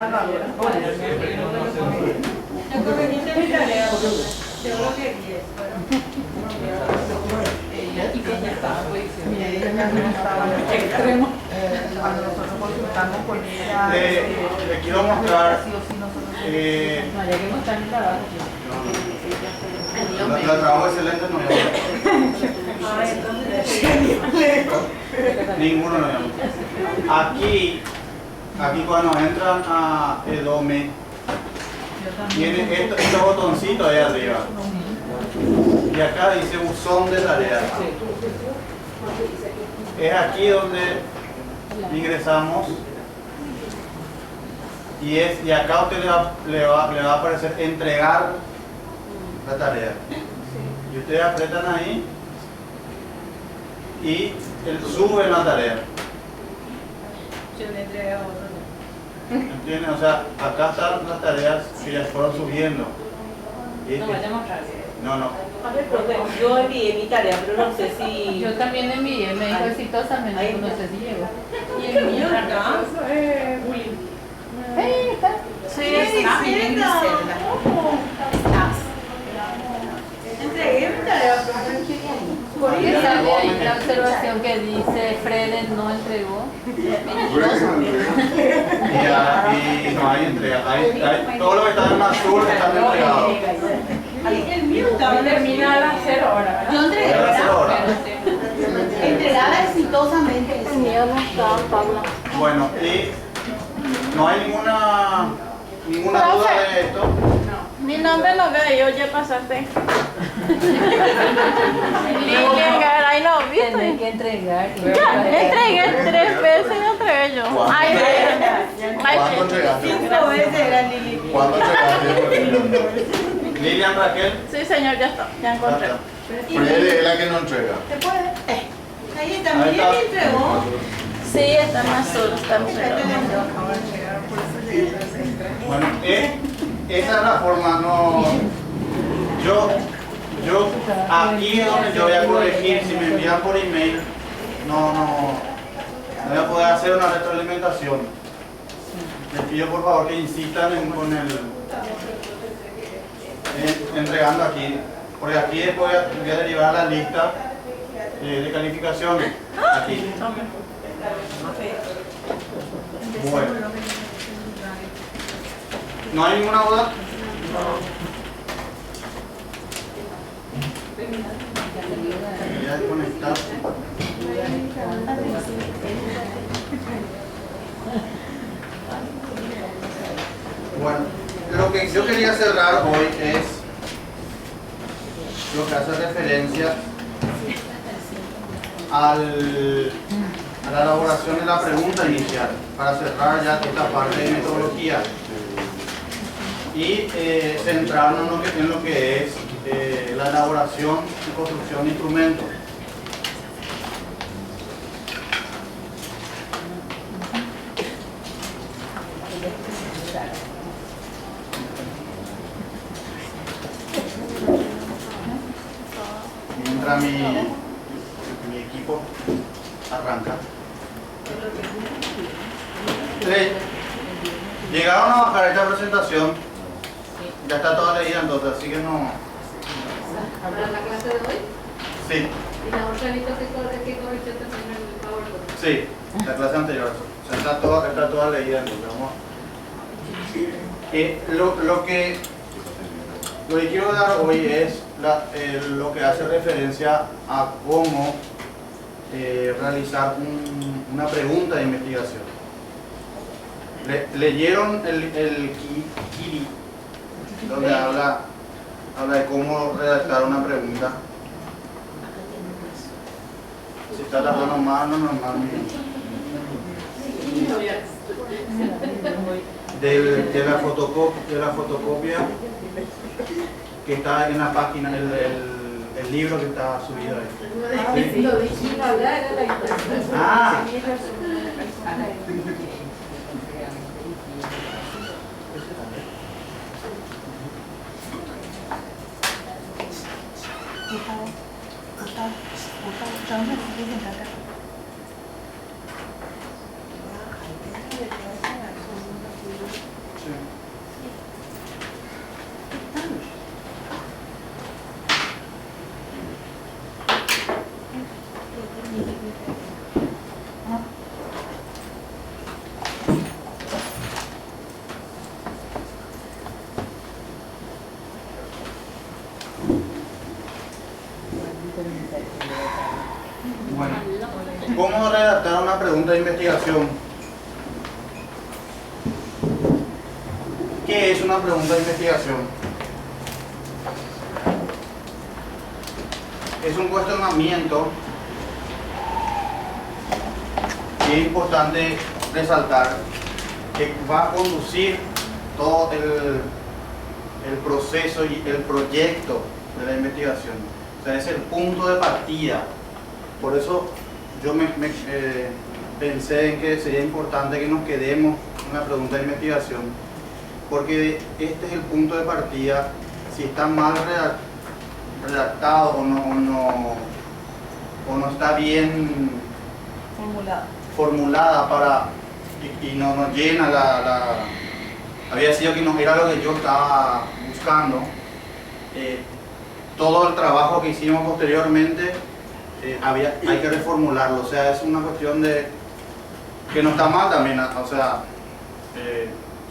Yo corregiste mi tarea, seguro que 10. Y cuando estaba en posición. Ella estaba en el extremo. Cuando nosotros consultamos con ella, le quiero mostrar. No, había que mostrar el trabajo. El trabajo excelente no es. Ninguno no es. Aquí cuando entran a Edome, tiene estos botoncitos ahí arriba. Y acá dice buzón de tareas. Es aquí donde ingresamos. Y acá a usted le va a aparecer entregar la tarea. Y ustedes apretan ahí y él sube la tarea. yo le entregué a otro. ¿Entienden? O sea, acá están las tareas que ya fueron subiendo. ¿Viste? No, vaya a mostrar. No. A ver, profe, yo envié mi tarea, pero no sé si... Yo también envié, me dijo exitosamente, Ahí no está. sé si llegó. ¿Y el mío acá? Ahí está. Sí, está bien, Griselda. Entregué mi tarea, profe. Porque sale ahí la observación que dice Freden no entregó. Y no hay entrega. Todo lo que está en azul está entregado. El mío estaba Termina a las 0 horas. Yo entregué, Era 0 horas. entregada exitosamente. El mío no estaba, Paula. Bueno, y no hay ninguna duda de esto. Mi nombre no veo, ya pasaste. Lilian Garay, no, Tienes ¿viste? que entregar. Ya, entregué 3 veces y no entregué yo. Ay, ¿Cuándo entregaste? 5 veces era Lili. ¿Cuándo entregaste? Lilian Raquel. sí, señor, ya está, ya encontré. Freddy es la que no entrega. ¿Se puede? Ahí también me entregó. Sí, está en azul, está en Este azul. le acabo de entregar, por eso llegué a ese extremo. Bueno, esa es la forma, no. Yo aquí es donde yo voy a corregir. Si me envían por email, no voy a poder hacer una retroalimentación. Les pido por favor que insistan con entregando aquí, porque aquí después voy a derivar a la lista de calificaciones. Aquí. Bueno. ¿No hay ninguna duda? Voy a desconectar. Bueno, lo que yo quería cerrar hoy es lo que hace referencia a la elaboración de la pregunta inicial, para cerrar ya esta parte de metodología y centrarnos en lo que es la elaboración y construcción de instrumentos. Mientras mi equipo arranca. Llegaron a bajar esta presentación, ya está toda leída entonces, así que no... ¿Habrá la clase de hoy? Sí, ¿Y la otra vista que corrigió también el PowerPoint? sí, la clase anterior, o sea, está toda leída entonces, vamos. Lo que quiero dar hoy es lo que hace referencia a cómo realizar una pregunta de investigación. ¿Leyeron el Kiri? Donde habla de cómo redactar una pregunta. Si está tardando más, no normal. De la fotocopia que está en la página, el libro que está subido ahí. ¿Sí? Lo dije en hablar, era la interpretación. Ah. ¿Cómo redactar una pregunta de investigación? ¿Qué es una pregunta de investigación? Es un cuestionamiento y es importante resaltar que va a conducir todo el proceso y el proyecto de la investigación. O sea, es el punto de partida. Por eso yo pensé en que sería importante que nos quedemos en la pregunta de investigación, porque este es el punto de partida. Si está mal redactado o no está bien formulada y no nos llena había sido que no era lo que yo estaba buscando, todo el trabajo que hicimos posteriormente hay que reformularlo. O sea, es una cuestión de que no está mal también. O sea,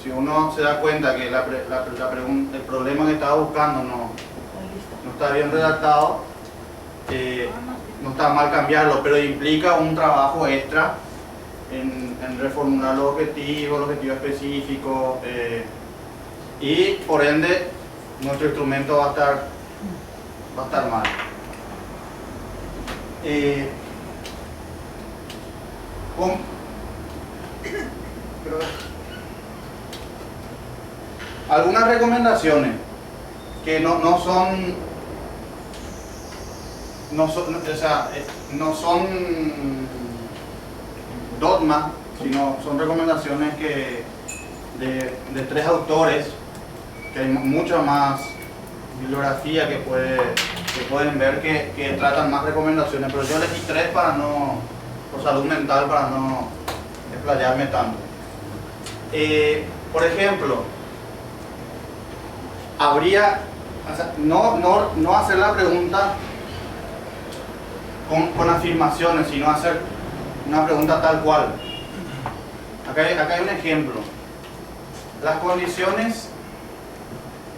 si uno se da cuenta que el problema que estaba buscando no está bien redactado, no está mal cambiarlo, pero implica un trabajo extra en reformular los objetivos específicos, y por ende nuestro instrumento va a estar mal. Algunas recomendaciones que no son dogmas, sino son recomendaciones de 3 autores, que hay mucha más bibliografía que pueden ver que tratan más recomendaciones, pero yo elegí 3 por salud mental, para no explayarme tanto. Por ejemplo, no hacer la pregunta con afirmaciones, sino hacer una pregunta tal cual. Acá hay un ejemplo. Las condiciones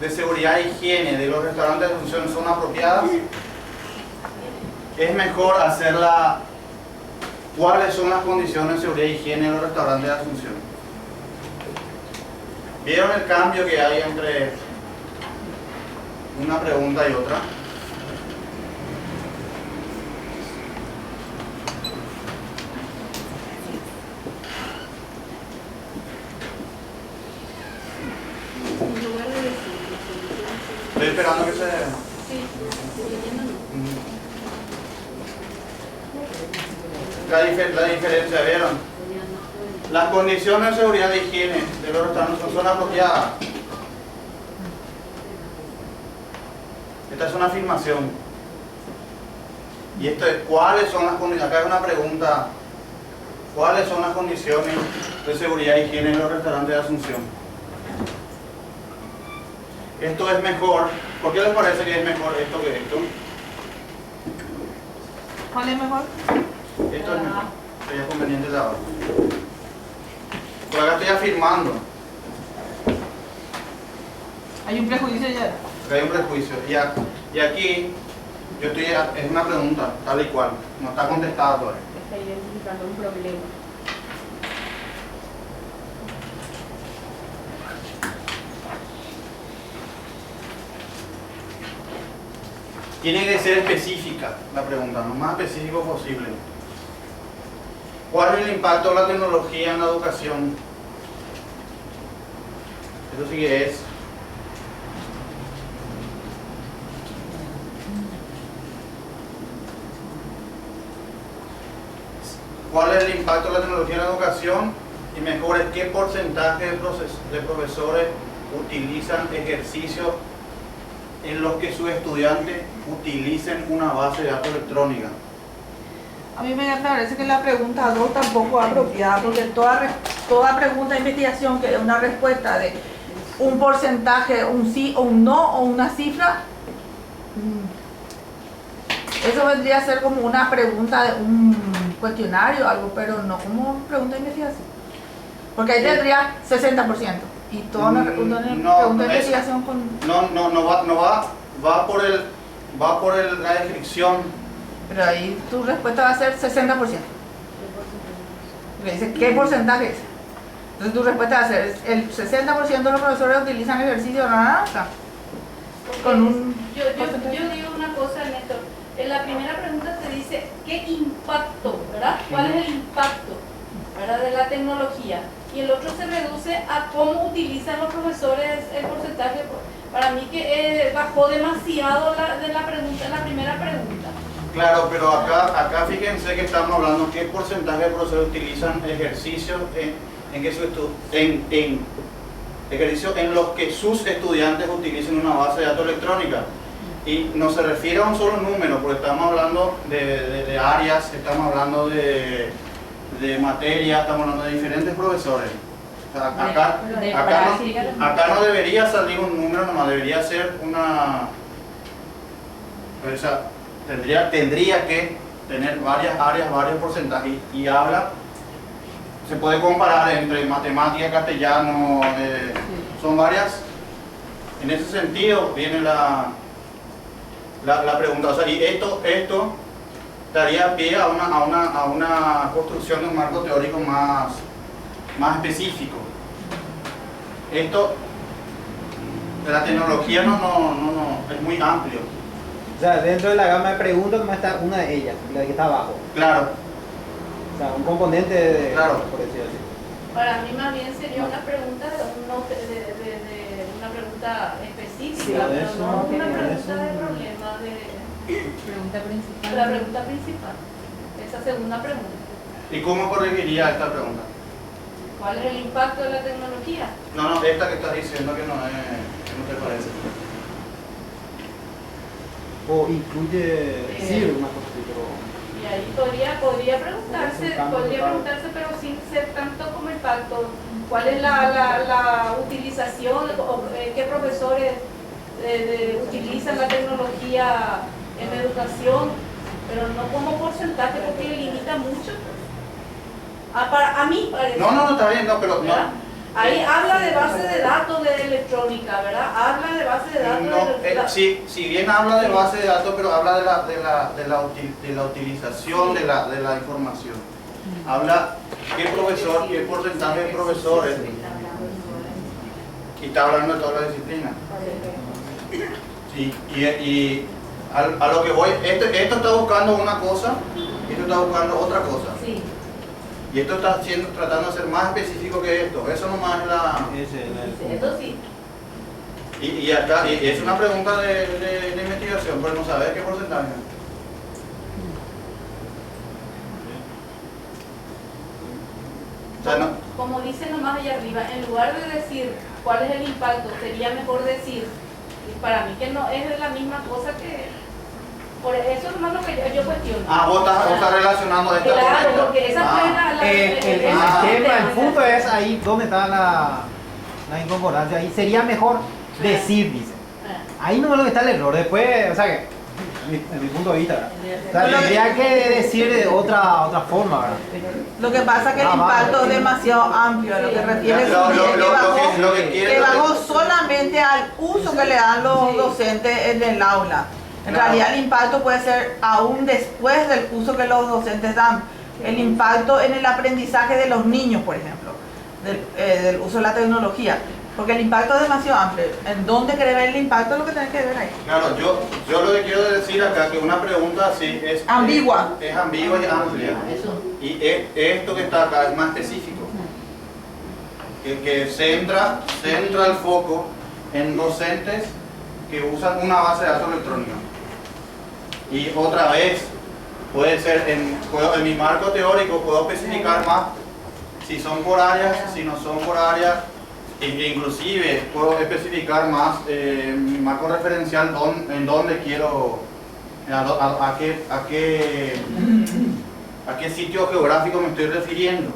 de seguridad e higiene de los restaurantes de Asunción son apropiadas. Es mejor hacerla. ¿Cuáles son las condiciones de seguridad e higiene de los restaurantes de Asunción? ¿Vieron el cambio que hay entre una pregunta y otra? Estoy esperando que se... La diferencia, ¿vieron? Las condiciones de seguridad e higiene de los restaurantes son apropiadas. Esta es una afirmación. Y esto es, ¿cuáles son las condiciones? Acá es una pregunta. ¿Cuáles son las condiciones de seguridad e higiene en los restaurantes de Asunción? Esto es mejor. ¿Por qué les parece que es mejor esto que esto? ¿Cuál es mejor? Esto es mejor. Sería conveniente de abajo. Por acá estoy afirmando. Hay un prejuicio ya. Acá hay un prejuicio. Y aquí, yo estoy, es una pregunta, tal y cual. No está contestada todavía. Está identificando un problema. Tiene que ser específica la pregunta, lo más específico posible. ¿Cuál es el impacto de la tecnología en la educación? Eso sí que es. ¿Cuál es el impacto de la tecnología en la educación? Y mejor es qué porcentaje de profesores utilizan ejercicios en los que sus estudiantes utilicen una base de datos electrónica. A mí me parece que la pregunta 2 tampoco es apropiada, porque toda pregunta de investigación que es una respuesta de un porcentaje, un sí o un no, o una cifra, eso vendría a ser como una pregunta de un cuestionario o algo, pero no como pregunta de investigación. Porque ahí tendría 60%. Y toda una pregunta de investigación con... Va por la descripción. Pero ahí tu respuesta va a ser 60%. Porque dice, ¿qué porcentaje es? Entonces tu respuesta va a ser, el 60% de los profesores utilizan ejercicio de naranja. Con un yo digo una cosa, Néstor. En la primera pregunta te dice, ¿qué impacto, verdad? ¿Cuál es el impacto, verdad, de la tecnología? Y el otro se reduce a cómo utilizan los profesores el porcentaje. Para mí que bajó demasiado de la pregunta, en la primera pregunta. Claro, pero acá fíjense que estamos hablando qué porcentaje de profesores utilizan ejercicios ejercicios en los que sus estudiantes utilicen una base de datos electrónica. Y no se refiere a un solo número, porque estamos hablando de áreas, estamos hablando de materia, estamos hablando de diferentes profesores. O sea, acá no debería salir un número nomás, debería ser una... O sea, tendría que tener varias áreas, varios porcentajes, y habla, se puede comparar entre matemática, castellano, son varias. En ese sentido viene la pregunta, o sea, y esto daría pie a una construcción de un marco teórico más específico. Esto de la tecnología no es muy amplio. O sea, dentro de la gama de preguntas no está una de ellas, la que está abajo. Claro. O sea, un componente de... Claro. Por decirlo así. Para mí más bien sería una pregunta una pregunta específica, Sí, pero no una pregunta de eso. problema, Pregunta principal. la pregunta principal. Esa segunda pregunta. ¿Y cómo corregiría esta pregunta? ¿Cuál es el impacto de la tecnología? No, esta que estás diciendo que no te parece. O incluye... Sí, una cosa así, pero... Y ahí podría preguntarse, pero sin ser tanto como impacto. ¿Cuál es la utilización, o, qué profesores utilizan la tecnología en educación, pero no como porcentaje porque limita mucho? A mí parece. No, está bien, no, pero ¿verdad? Ahí habla de base de datos de electrónica, ¿verdad? Habla de base de datos de sí, si bien habla de base de datos, pero habla de la utilización de la información. Habla qué profesor, qué porcentaje de profesores, y está hablando de todas las disciplinas. Y a lo que voy, esto está buscando una cosa, y esto está buscando otra cosa. Sí. Y esto está tratando de ser más específico que esto. Eso nomás es la... Eso sí. Y acá, y es una pregunta de investigación, pero no sabes qué porcentaje. O sea, no. Como dice nomás allá arriba, en lugar de decir cuál es el impacto, sería mejor decir, para mí que no es la misma cosa que... Por eso es lo que yo cuestiono. Vos estás relacionando esta con Claro, esta. porque esa fue El tema, el punto es ahí donde está la inconcordancia. Ahí sería mejor decir, dice. Ahí no es lo que está el error. Después, o sea, que, en mi punto de vista, ¿verdad? O sea, tendría que decir de otra forma, ¿verdad? Lo que pasa es que el impacto es demasiado amplio, a lo que refiere que bajó solamente al uso que le dan los docentes en el aula. En realidad el impacto puede ser aún después del uso que los docentes dan. El impacto en el aprendizaje de los niños, por ejemplo, del uso de la tecnología. Porque el impacto es demasiado amplio. ¿En dónde querés ver el impacto? Es lo que tenés que ver ahí. Claro, yo lo que quiero decir acá que una pregunta así es ambigua. Es ambigua y amplia. Y esto que está acá es más específico. Que centra el foco en docentes que usan una base de datos electrónica. Y otra vez, puede ser, en mi marco teórico puedo especificar más si son por áreas, si no son por áreas, inclusive puedo especificar más mi marco referencial en dónde quiero, a qué sitio geográfico me estoy refiriendo.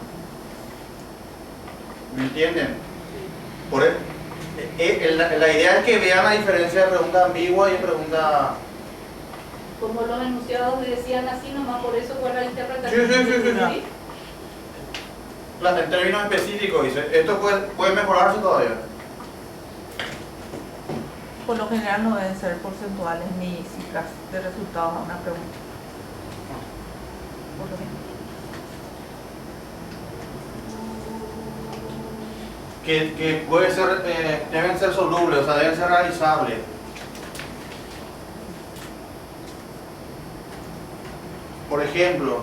¿Me entienden? La idea es que vean la diferencia de pregunta ambigua y pregunta... Como los enunciados decían así nomás, por eso fue la interpretación. Sí. En términos específicos, dice, esto puede mejorarse todavía. Por lo general no deben ser porcentuales ni cifras de resultados a una pregunta. Por lo general. que puede ser, deben ser solubles, o sea, deben ser realizables. Por ejemplo,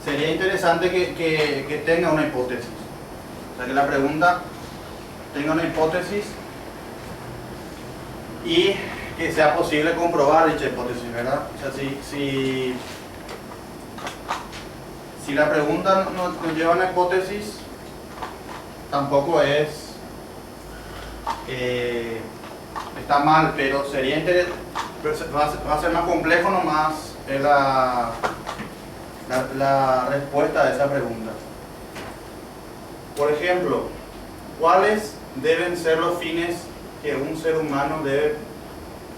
sería interesante que tenga una hipótesis. O sea, que la pregunta tenga una hipótesis y que sea posible comprobar dicha hipótesis, ¿verdad? O sea, si la pregunta no lleva una hipótesis, tampoco está mal, pero sería va a ser más complejo nomás la respuesta a esa pregunta. Por ejemplo, ¿cuáles deben ser los fines que un ser humano debe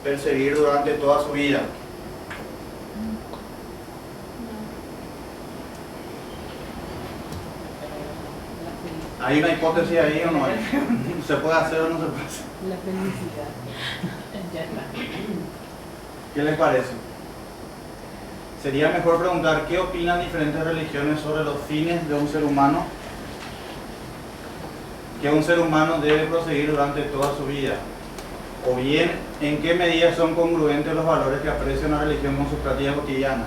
perseguir durante toda su vida? ¿Hay una hipótesis ahí o no hay? ¿Se puede hacer o no se puede hacer? La felicidad. Ya está. ¿Qué les parece? Sería mejor preguntar qué opinan diferentes religiones sobre los fines de un ser humano que un ser humano debe proseguir durante toda su vida. O bien, en qué medida son congruentes los valores que aprecia una religión con su práctica cotidiana.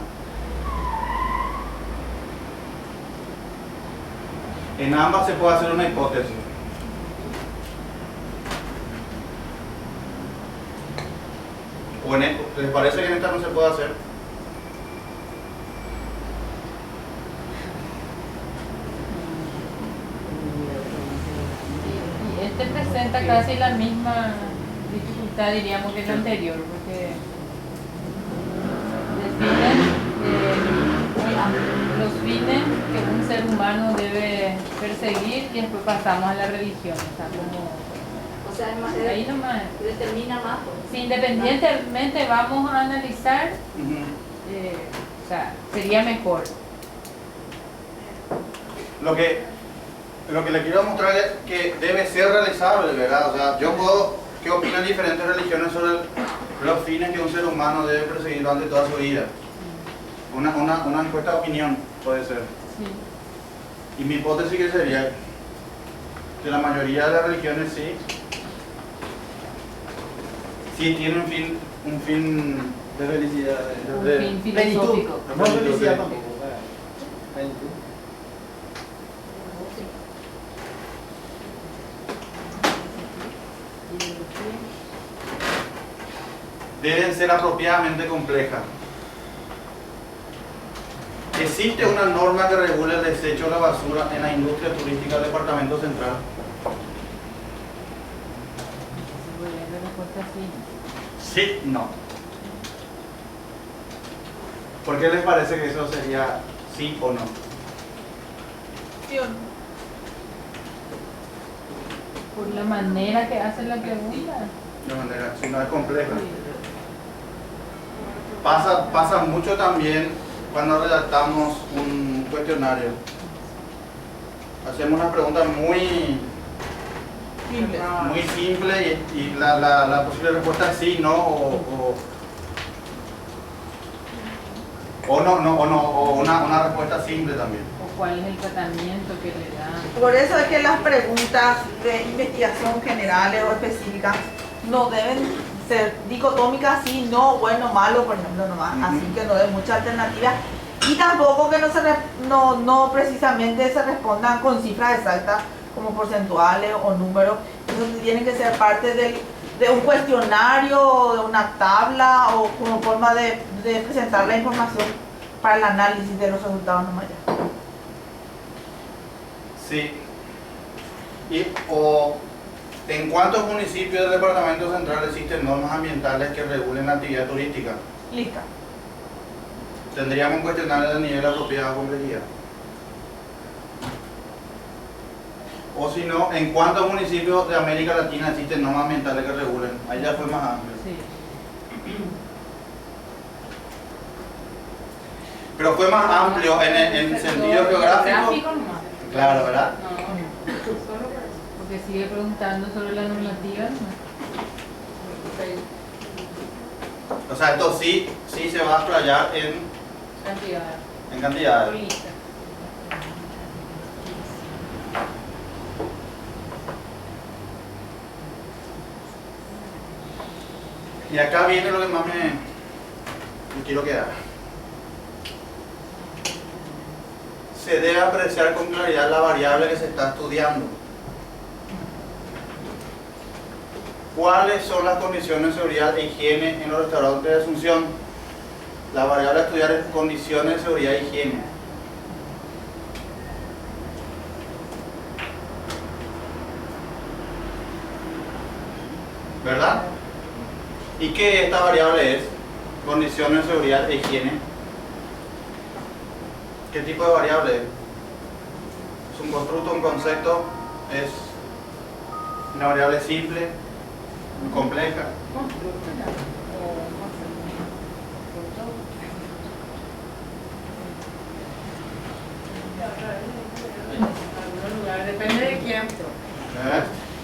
En ambas se puede hacer una hipótesis. ¿O les parece que en esta no se puede hacer? Y este presenta casi la misma dificultad, diríamos, que el anterior, porque definen los fines que un ser humano debe perseguir y después pasamos a la religión. O sea, O sea, ahí nomás. determina más. Si independientemente vamos a analizar, o sea, sería mejor. Lo que le quiero mostrar es que debe ser realizable, ¿verdad? O sea, yo puedo, ¿qué opinan diferentes religiones sobre los fines que un ser humano debe perseguir durante toda su vida? Una encuesta de opinión puede ser. Sí. Y mi hipótesis que sería que la mayoría de las religiones sí tienen un fin de felicidad, Un fin filosófico. No felicidad tampoco. deben ser apropiadamente complejas. ¿Existe una norma que regule el desecho de la basura en la industria turística del Departamento Central? Sí, no. ¿Por qué les parece que eso sería sí o no? ¿Sí o no? Por la manera que hace la pregunta. De manera, si no es compleja. Pasa mucho también cuando redactamos un cuestionario. Hacemos una pregunta muy simple y la posible respuesta es sí, no o una respuesta simple también. O cuál es el tratamiento que le dan. Por eso es que las preguntas de investigación generales o específicas no deben ser dicotómicas, sí, no, bueno, malo, por ejemplo, nomás. Así que no hay muchas alternativas. Y tampoco que no precisamente se respondan con cifras exactas como porcentuales o números. Eso tienen que ser parte de un cuestionario, de una tabla o como forma de presentar la información para el análisis de los resultados nomás ya. Sí. O ¿en cuántos municipios del Departamento Central existen normas ambientales que regulen la actividad turística? Lista. Tendríamos un cuestionario de nivel apropiado de complejidad. O si no, ¿en cuántos municipios de América Latina existen normas ambientales que regulen? Ahí ya fue más amplio. Sí. Pero fue más amplio en el sentido geográfico. Claro, ¿verdad? No, solo porque sigue preguntando sobre la normativa. O sea, esto sí se va a explayar en Cantidad. cantidades. Y acá viene lo que más me quiero quedar. Se debe apreciar con claridad la variable que se está estudiando. ¿Cuáles son las condiciones de seguridad e higiene en los restaurantes de Asunción? La variable a estudiar es condiciones de seguridad e higiene. ¿Verdad? ¿Y qué esta variable es? Condiciones de seguridad e higiene. ¿Qué tipo de variable es? ¿Es un constructo, un concepto? ¿Es una variable simple? ¿Compleja? Depende de quién.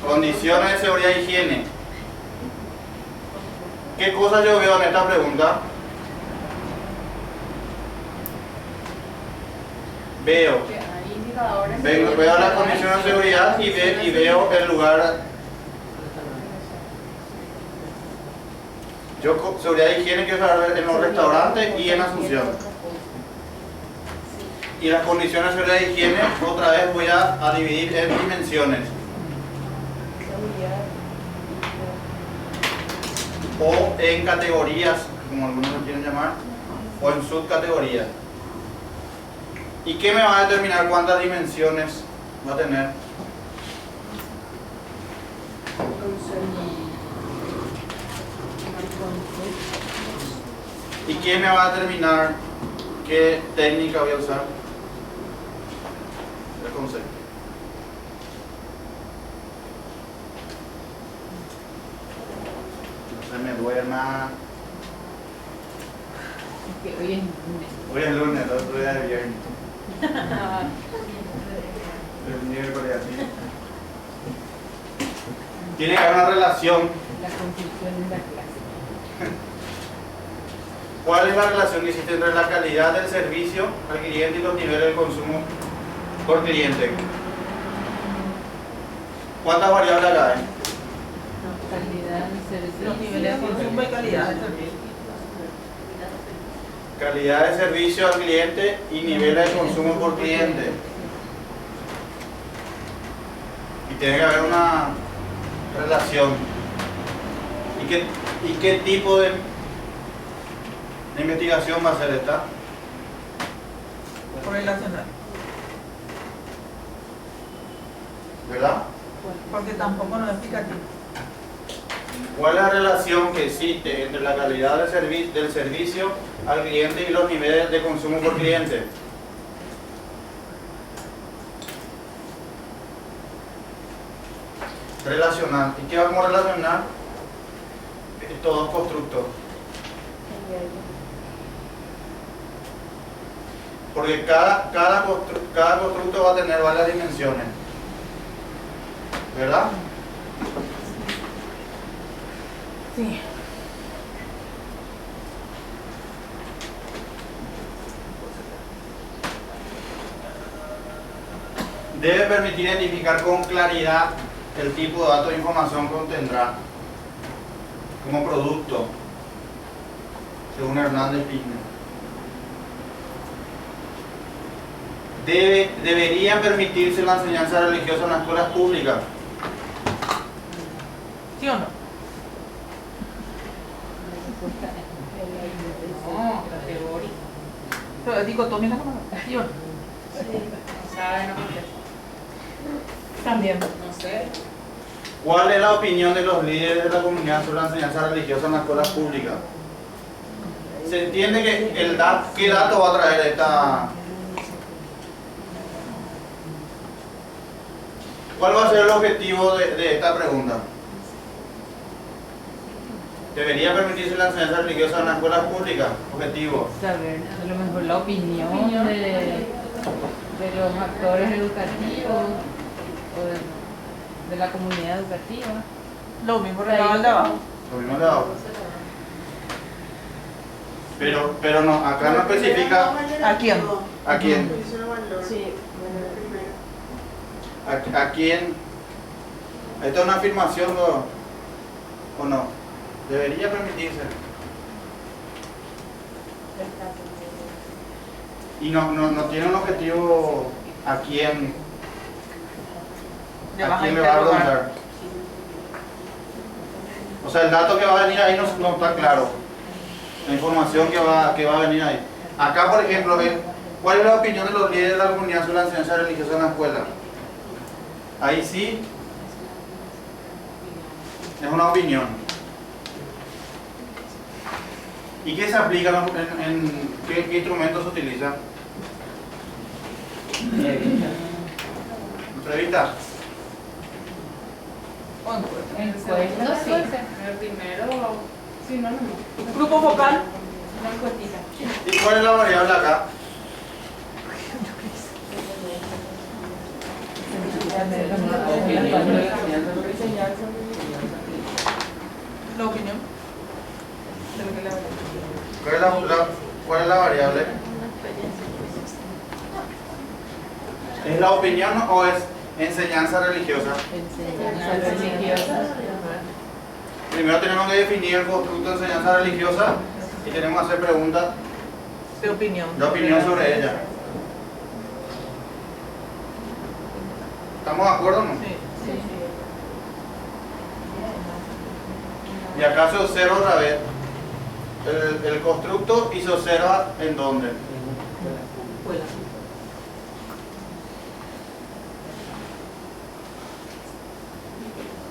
Condiciones de seguridad e higiene. ¿Qué cosas yo veo en esta pregunta? Veo las condiciones de seguridad y veo el lugar. Yo seguridad e higiene quiero saber en los restaurantes y en Asunción. Y las condiciones de seguridad e higiene otra vez voy a dividir en dimensiones. O en categorías, como algunos lo quieren llamar, o en subcategorías. ¿Y qué me va a determinar cuántas dimensiones va a tener? ¿Y quién me va a determinar qué técnica voy a usar? El concepto. No se me duerma. Que hoy es lunes. Hoy es lunes, el otro día es viernes. El miércoles así. Tiene que haber una relación. La conclusión es la clase. ¿Cuál es la relación que existe entre la calidad del servicio al cliente y los niveles de consumo por cliente? ¿Cuántas variables acá hay? Calidad del servicio. Los niveles de consumo y calidad de servicio. Calidad de servicio al cliente y niveles de consumo por cliente. Y tiene que haber una relación. ¿Y qué tipo de investigación va a ser esta? Correlacional. ¿Verdad? Porque tampoco no es explicativo. ¿Cuál es la relación que existe entre la calidad del servicio al cliente y los niveles de consumo por cliente? Relacional. ¿Y qué vamos a relacionar? Estos dos constructos. Porque cada constructo va a tener varias dimensiones. ¿Verdad? Sí. Debe permitir identificar con claridad el tipo de datos de información que contendrá como producto, según Hernández Pigner. Debería permitirse la enseñanza religiosa en las escuelas públicas. ¿Sí o no? No, categórico. Pero dicotómica no. ¿Sí o no? ¿Saben? También. No sé. ¿Cuál es la opinión de los líderes de la comunidad sobre la enseñanza religiosa en las escuelas públicas? ¿Se entiende que qué dato va a traer esta? ¿Cuál va a ser el objetivo de esta pregunta? ¿Debería permitirse la enseñanza religiosa en las escuelas públicas? Objetivo. Saber, a lo mejor la opinión de los actores educativos o de la comunidad educativa. Lo mismo recaba de abajo. Lo mismo de abajo. Pero no, acá no especifica ¿A quién? a quién. Sí, ¿A quién? ¿Esta es una afirmación o no? Debería permitirse. Y no tiene un objetivo a quién le va a preguntar. O sea, el dato que va a venir ahí no está claro. La información que va a venir ahí. Acá, por ejemplo, ¿cuál es la opinión de los líderes de la comunidad sobre la enseñanza religiosa en la escuela? Ahí sí es una opinión. ¿Y qué se aplica en qué instrumentos se utiliza? ¿Entrevista? Encuesta, sí. El primero, sí, no. Grupo focal. Una encuestita. ¿Y cuál es la variable acá? La opinión. ¿Cuál es la variable? ¿Es la opinión o es enseñanza religiosa? Enseñanza religiosa. Primero tenemos que definir el constructo de enseñanza religiosa y tenemos que hacer preguntas De opinión. de opinión sobre ella. ¿Estamos de acuerdo o no? Sí. Y acá se observa otra vez el constructo y se observa en dónde.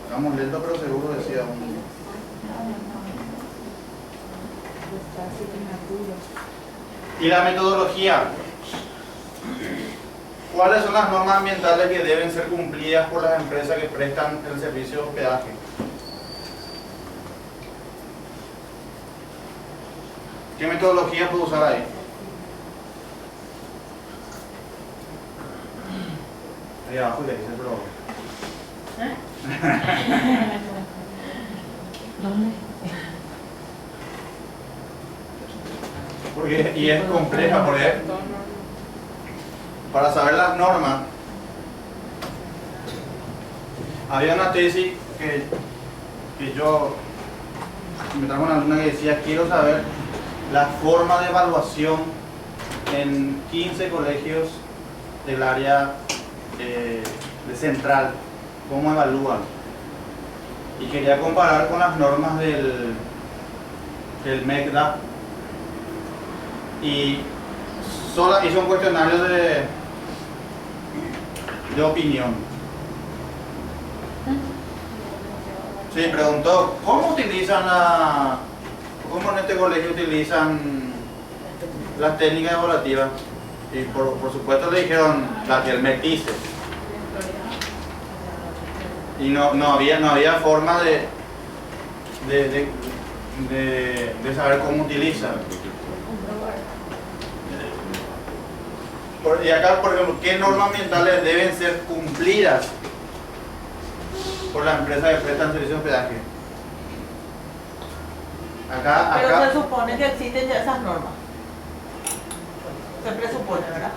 Estamos lentos pero seguro, decía uno. Y la metodología. ¿Cuáles son las normas ambientales que deben ser cumplidas por las empresas que prestan el servicio de hospedaje? ¿Qué metodología puedo usar ahí? Ahí abajo le dice, pero... Porque, y es compleja, porque para saber las normas, había una tesis que yo me trajo una alumna que decía, quiero saber la forma de evaluación en 15 colegios del área de central, cómo evalúan, y quería comparar con las normas del MECDA, y hizo un cuestionario de opinión. Sí, preguntó cómo en este colegio utilizan las técnicas evaluativas, y por supuesto le dijeron las del MEC dice. Y no había forma de saber cómo utilizan. Y acá, por ejemplo, ¿qué normas ambientales deben ser cumplidas por la empresa que presta servicio de hospedaje? Pero se supone que existen ya esas normas. Se presupone, ¿verdad?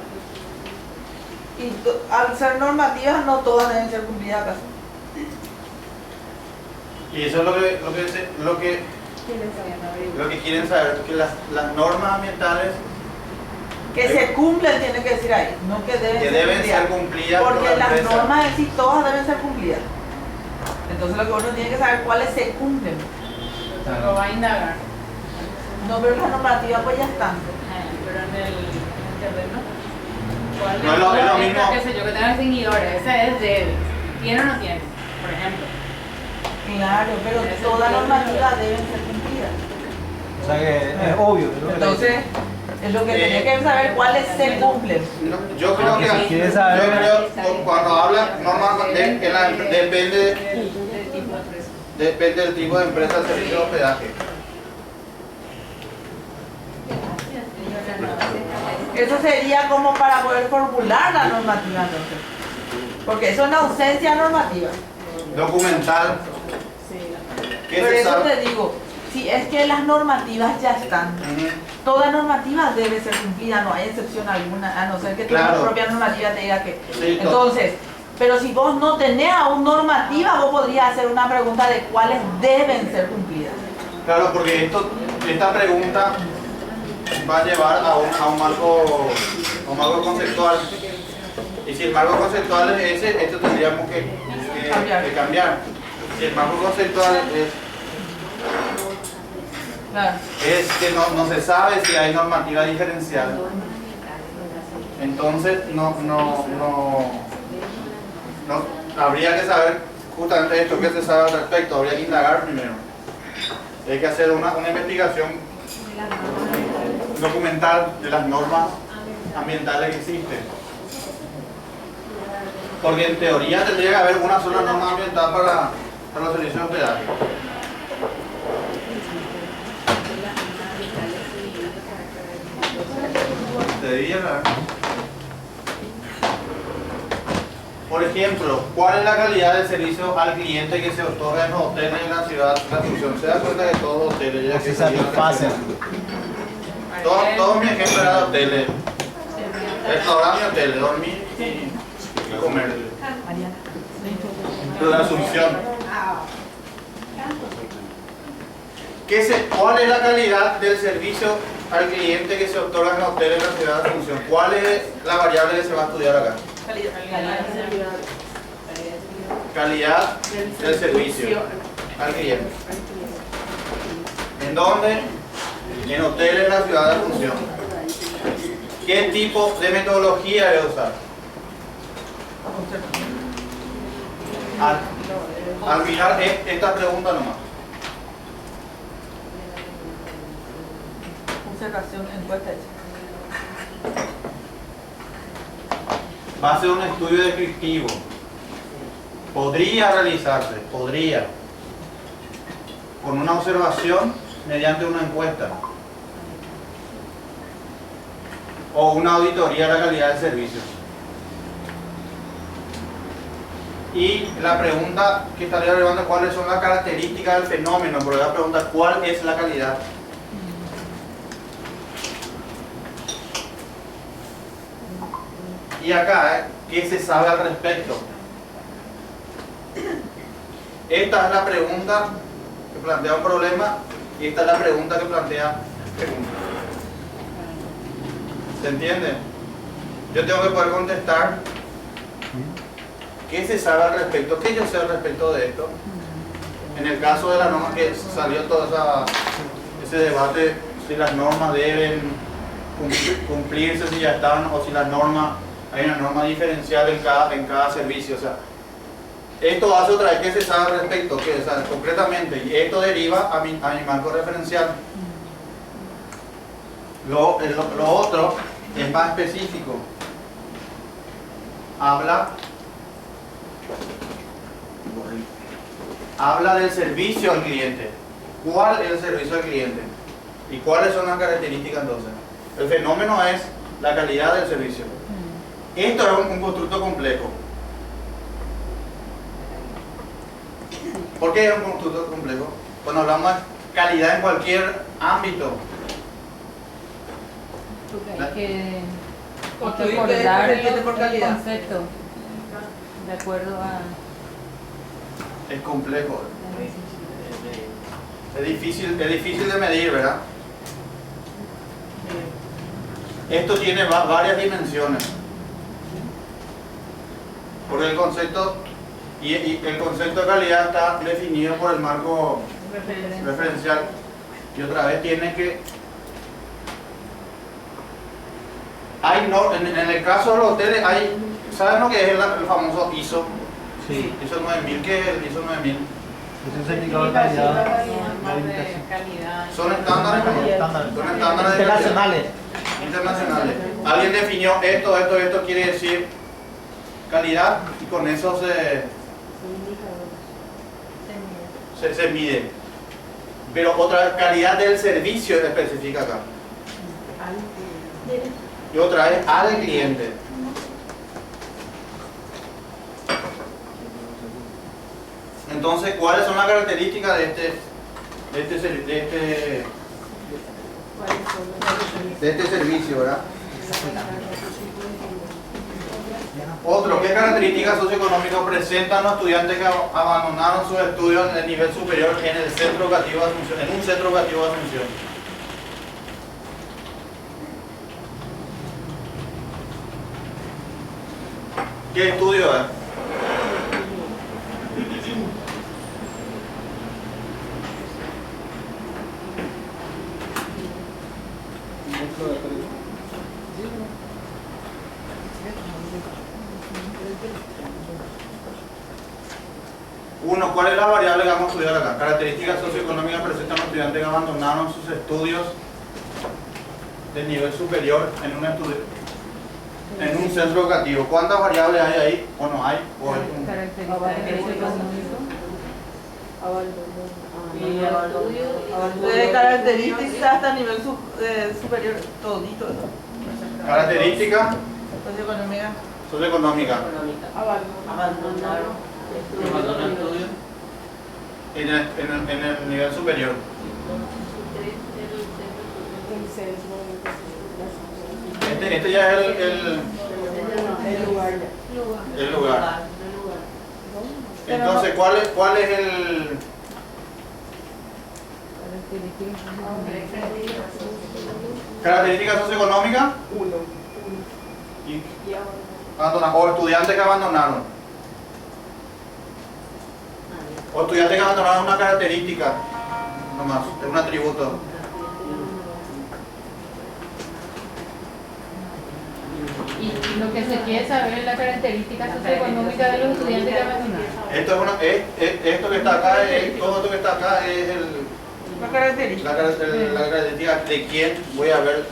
Y al ser normativas, no todas deben ser cumplidas acaso. Y eso es lo que quieren saber, que las normas ambientales Que se cumplen, tiene que decir ahí, no que deben ser cumplidas por porque la las empresa. normas en sí todas deben ser cumplidas. Entonces lo que uno tiene que saber cuáles se cumplen. Lo va a indagar. No, pero las normativas pues ya están. Pero en el terreno. ¿Cuál No es lo mismo. Qué sé yo, que tenga seguidores. Esa es débil. ¿Tiene o no tiene? Por ejemplo. Claro, pero todas las normativas deben ser cumplidas. O sea que es obvio. es lo que le Entonces, es lo que tenía que saber cuáles se cumplen. Yo creo que Si quieres saber- cuando habla normas depende del tipo de empresa de servicio de hospedaje. Eso sería como para poder formular la normativa entonces. Porque eso es una ausencia normativa. Documental. ¿Qué Por se eso sabe? te digo, si es que las normativas ya están, Ujú. toda normativa debe ser cumplida, no hay excepción alguna, a no ser que Claro. tu propia normativa te diga que. Sí, Entonces, pero si vos no tenés aún normativa, vos podrías hacer una pregunta de cuáles deben ser cumplidas. Claro, porque esta pregunta va a llevar a un marco conceptual. Y si el marco conceptual es ese, esto tendríamos que cambiar. Si el marco conceptual es que no se sabe si hay normativa diferencial, entonces no habría que saber justamente esto que se sabe al respecto, habría que indagar primero. Hay que hacer una investigación documental de las normas ambientales que existen. Porque en teoría tendría que haber una sola norma ambiental para los servicios de hospedaje. Debería haber. Por ejemplo, ¿cuál es la calidad del servicio al cliente que se otorga en los hoteles en la ciudad de Asunción? Se da cuenta que todos los hoteles ya que satisfacen. todo mi ejemplo era de hoteles. Restaurante y hoteles, dormir y comer. Pero de Asunción. ¿Cuál es la calidad del servicio al cliente que se otorga en los hoteles en la ciudad de Asunción? ¿Cuál es la variable que se va a estudiar acá? Calidad del servicio al cliente. ¿En dónde? En hoteles en la ciudad de Asunción. ¿Qué tipo de metodología debe usar? Al mirar esta pregunta nomás. Observación, encuesta hecha. Va a ser un estudio descriptivo. Podría realizarse, con una observación mediante una encuesta o una auditoría de la calidad del servicio. Y la pregunta que estaría relevando, ¿cuáles son las características del fenómeno? Porque la pregunta, ¿cuál es la calidad? Y acá, ¿qué se sabe al respecto? Esta es la pregunta que plantea un problema y esta es la pregunta que plantea pregunta. ¿Se entiende? Yo tengo que poder contestar qué se sabe al respecto, qué yo sé al respecto de esto. En el caso de la norma que salió todo ese debate, si las normas deben cumplirse, si ya están, o si las normas, hay una norma diferencial en cada servicio. O sea, esto hace otra vez que se sabe al respecto, que, o sea, concretamente, y esto deriva a mi marco referencial. Lo otro es más específico. Habla del servicio al cliente. ¿Cuál es el servicio al cliente? ¿Y cuáles son las características entonces? El fenómeno es la calidad del servicio. Esto es un constructo complejo. ¿Por qué es un constructo complejo? Cuando hablamos de calidad en cualquier ámbito. Hay que Construir acordar el por el calidad. concepto de acuerdo a Es complejo. Es difícil de medir, ¿verdad? Esto tiene varias dimensiones. Porque el concepto el concepto de calidad está definido por el marco referencial. Y otra vez tiene que... en el caso de los hoteles hay... ¿Saben lo que es el famoso ISO? Sí. ISO 9000, ¿qué es el ISO 9000? Es un certificado de calidad. Son estándares Internacionales. internacionales. Alguien definió esto quiere decir calidad y con eso se mide. Pero otra vez, calidad del servicio especifica acá. Y otra vez al cliente. Entonces, ¿cuáles son las características de este servicio, verdad? Otro, ¿qué características socioeconómicas presentan los estudiantes que abandonaron sus estudios en el nivel superior en el centro educativo de Asunción, en un centro educativo de Asunción? ¿Qué estudio es? Uno, ¿cuál es la variable que vamos a estudiar acá? Características socioeconómicas presentan los estudiantes que abandonaron sus estudios de nivel superior en un centro educativo. ¿Cuántas variables hay ahí? ¿O no hay? ¿O es un... De características hasta nivel superior, todito. Característica Socioeconómica. socioeconómica Abandonaron. en el nivel superior. Este ya es el lugar. Entonces, ¿cuál es el... característica socioeconómica? Y o estudiantes que abandonaron. O estudiantes que abandonaron una característica, nomás, es un atributo. Y lo que se quiere saber es la característica socioeconómica de los estudiantes que abandonaron. Esto que está acá, todo esto que está acá es La característica. la característica de quién voy a ver.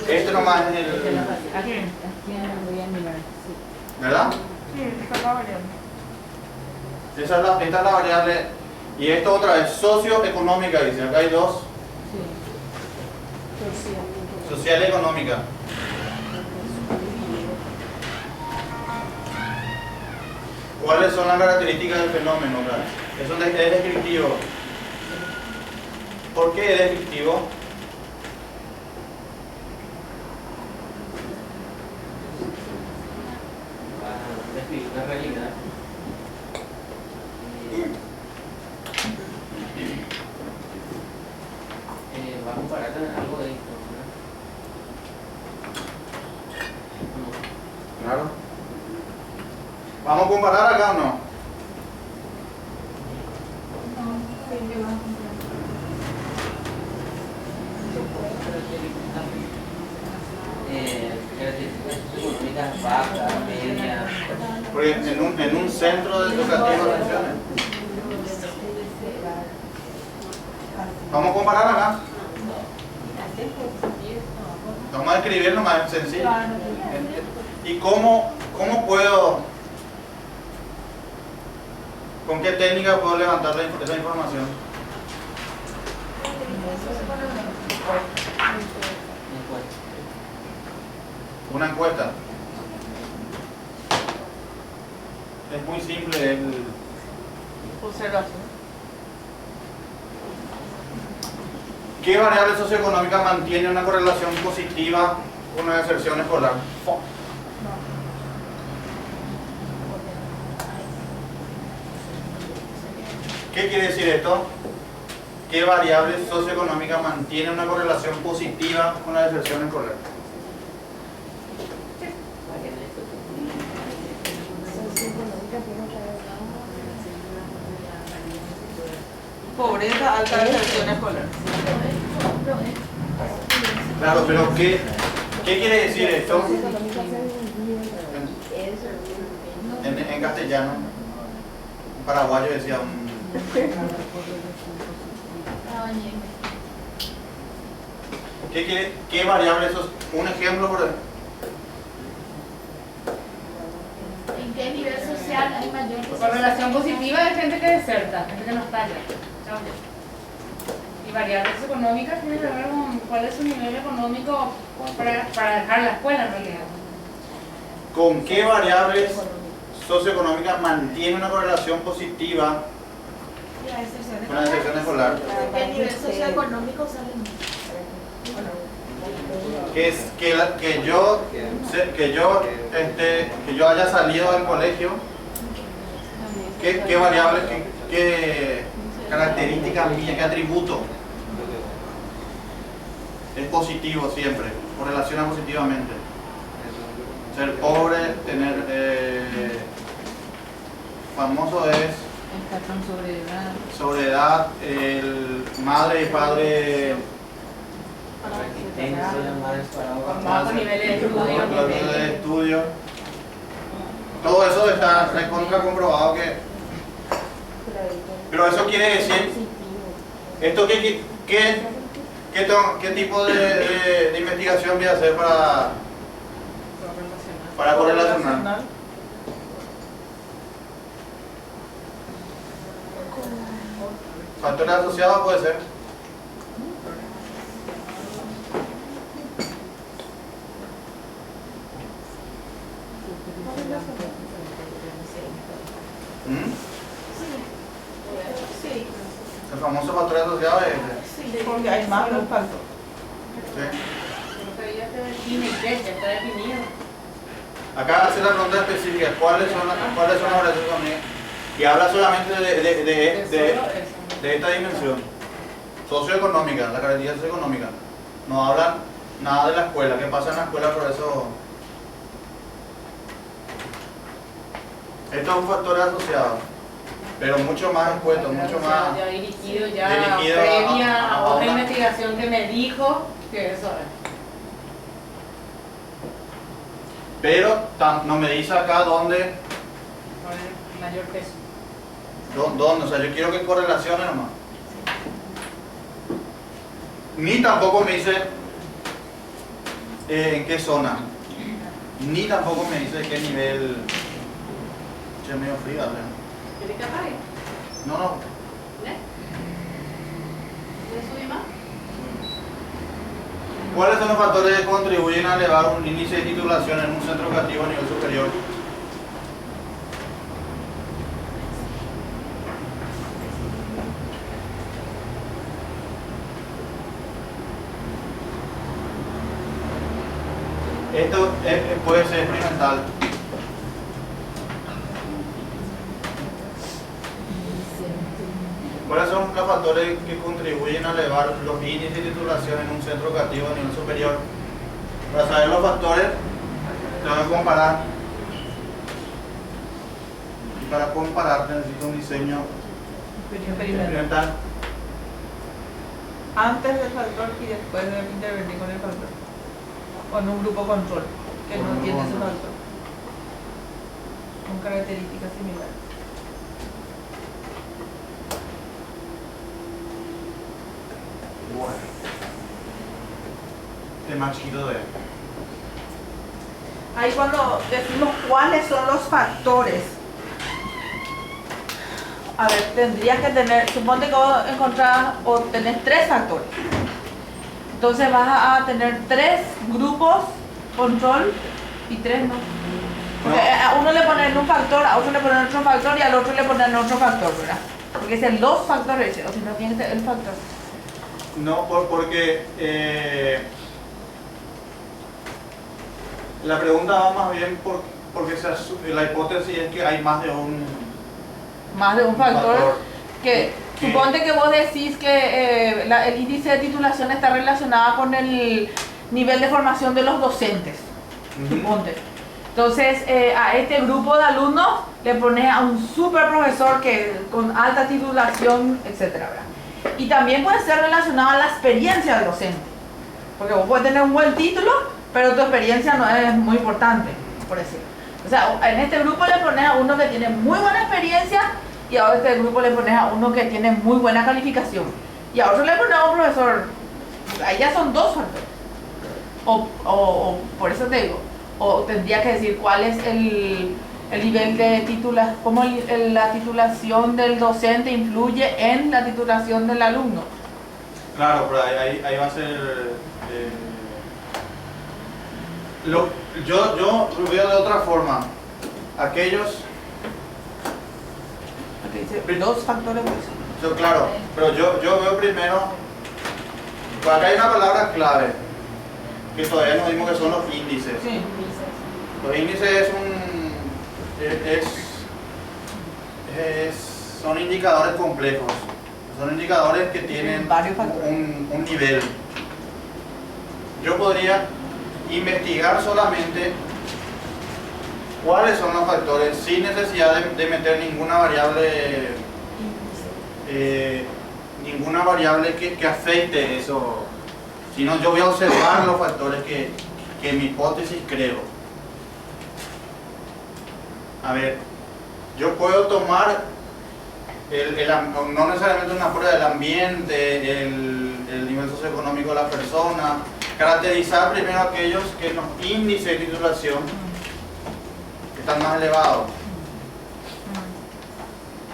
Este nomás es el... Aquí voy a mirar. ¿Verdad? Sí, esta es la variable. Esta es la variable. Y esto otra vez, socioeconómica, dice. Acá hay dos. Social y económica. ¿Cuáles son las características del fenómeno? Eso es descriptivo. ¿Por qué es descriptivo? Describir una realidad. Va a comparar con algo de esto, ¿verdad? Claro. ¿Vamos a comparar acá o no? Características económicas bajas, medias. Porque en un centro educativo de atenciones. ¿Vamos a comparar acá? Vamos a escribirlo más sencillo. ¿Y cómo puedo, con qué técnica puedo levantar esa información? Una encuesta. Es muy simple. Observación. ¿Qué variable socioeconómica mantiene una correlación positiva con una deserción escolar? ¿Qué quiere decir esto? ¿Qué variable socioeconómica mantiene una correlación positiva con la deserción escolar? Pobreza, alta deserción escolar. Claro, pero ¿qué quiere decir esto? En castellano, un paraguayo decía ¿Qué variable eso? Un ejemplo por ejemplo. ¿En qué nivel social hay mayor correlación positiva de gente que deserta, gente que no está allá? Y variables económicas tienen que ver con cuál es su nivel económico para dejar la escuela en realidad. ¿Con qué variables socioeconómicas mantiene una correlación positiva con la deserción escolar? ¿Qué nivel socioeconómico sale? que yo haya salido del colegio, qué variables, qué características mías, qué atributo es positivo siempre, correlaciona positivamente. Ser pobre, tener famoso es Está con sobriedad, el madre y padre con bajos niveles de estudio. Todo eso está recontra comprobado que. Pero eso quiere decir, esto ¿qué tipo de investigación voy a hacer para correlacionar? Factores asociados puede ser. Sí. El famoso factor asociado es ese. Sí, porque hay más de un factor. ¿Sí? Pero ya se define qué, ya está definido. Acá hace la pregunta específica, ¿cuáles son las variaciones amigas? Y habla solamente de esta dimensión socioeconómica, la característica socioeconómica. No habla nada de la escuela, qué pasa en la escuela, por eso. Esto es un factor asociado, pero mucho más expuesto, mucho más Ya dirigido ya dirigido previa a a otra una- investigación que me dijo que eso es. Pero no me dice acá dónde, Con el mayor peso. dónde, o sea, yo quiero que correlacione nomás. Ni tampoco me dice en qué zona, ni tampoco me dice qué nivel. Che, medio fría, ¿verdad? ¿Quieres que apague? No, no. ¿Eh? ¿Quieres subir más? ¿Cuáles son los factores que contribuyen a elevar un índice de titulación en un centro educativo a nivel superior? Esto puede ser experimental. ¿Cuáles son los factores que contribuyen a elevar los índices de titulación en un centro educativo a nivel superior? Para saber los factores, tengo que comparar. Y para comparar necesito un diseño experimental. Antes del factor y después de intervenir con el factor. Con un grupo control que Con no un tiene ese control. factor. Con características similares. Bueno. El más chiquito de él. Ahí cuando decimos cuáles son los factores. A ver, tendrías que tener, suponte que vos encontrás o tenés 3 factores. Entonces vas a tener 3 grupos control y 3 no. Porque a uno le ponen un factor, a otro le ponen otro factor y al otro le ponen otro factor, ¿verdad? Porque es el los factores, o si no tiene que ser el factor. No, porque la pregunta va más bien porque la hipótesis es que hay más de un factor. Que que- suponte que vos decís que el índice de titulación está relacionado con el nivel de formación de los docentes. Suponte. Entonces, a este grupo de alumnos le pones a un super profesor con alta titulación, etcétera, ¿verdad? Y también puede ser relacionado a la experiencia del docente. Porque vos puedes tener un buen título, pero tu experiencia no es muy importante, por decirlo. O sea, en este grupo le pones a uno que tiene muy buena experiencia y a este grupo le pones a uno que tiene muy buena calificación. Y a otro le pones a un profesor. Ahí ya son 2 factores. O por eso te digo, o tendría que decir cuál es el nivel de titulación, cómo la titulación del docente influye en la titulación del alumno. Claro, pero ahí va a ser. Yo lo veo de otra forma. Aquellos. Aquí dice 2 factores. Claro, pero yo veo primero. Pues acá hay una palabra clave. que todavía no vimos que son los índices. Sí. Los índices son indicadores complejos, son indicadores que tienen Varios factores. un nivel. Yo podría investigar solamente cuáles son los factores sin necesidad de meter ninguna variable que afecte eso, sino yo voy a observar los factores que en mi hipótesis creo. A ver, yo puedo tomar no necesariamente una prueba del ambiente, el nivel socioeconómico de la persona, caracterizar primero aquellos que los índices de titulación están más elevados.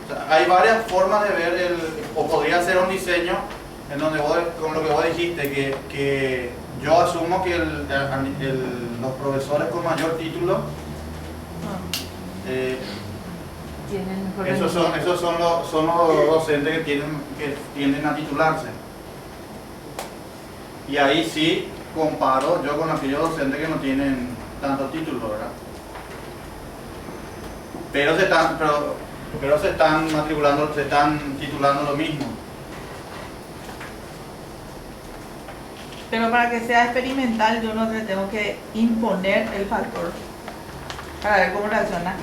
O sea, hay varias formas de ver o podría ser un diseño en donde con lo que vos dijiste, que yo asumo que los profesores con mayor título esos son los docentes que tienden a titularse. Y ahí sí comparo yo con aquellos docentes que no tienen tanto título, ¿verdad? Pero se están matriculando, se están titulando lo mismo. Pero para que sea experimental yo no le tengo que imponer el factor para ver cómo reacciona.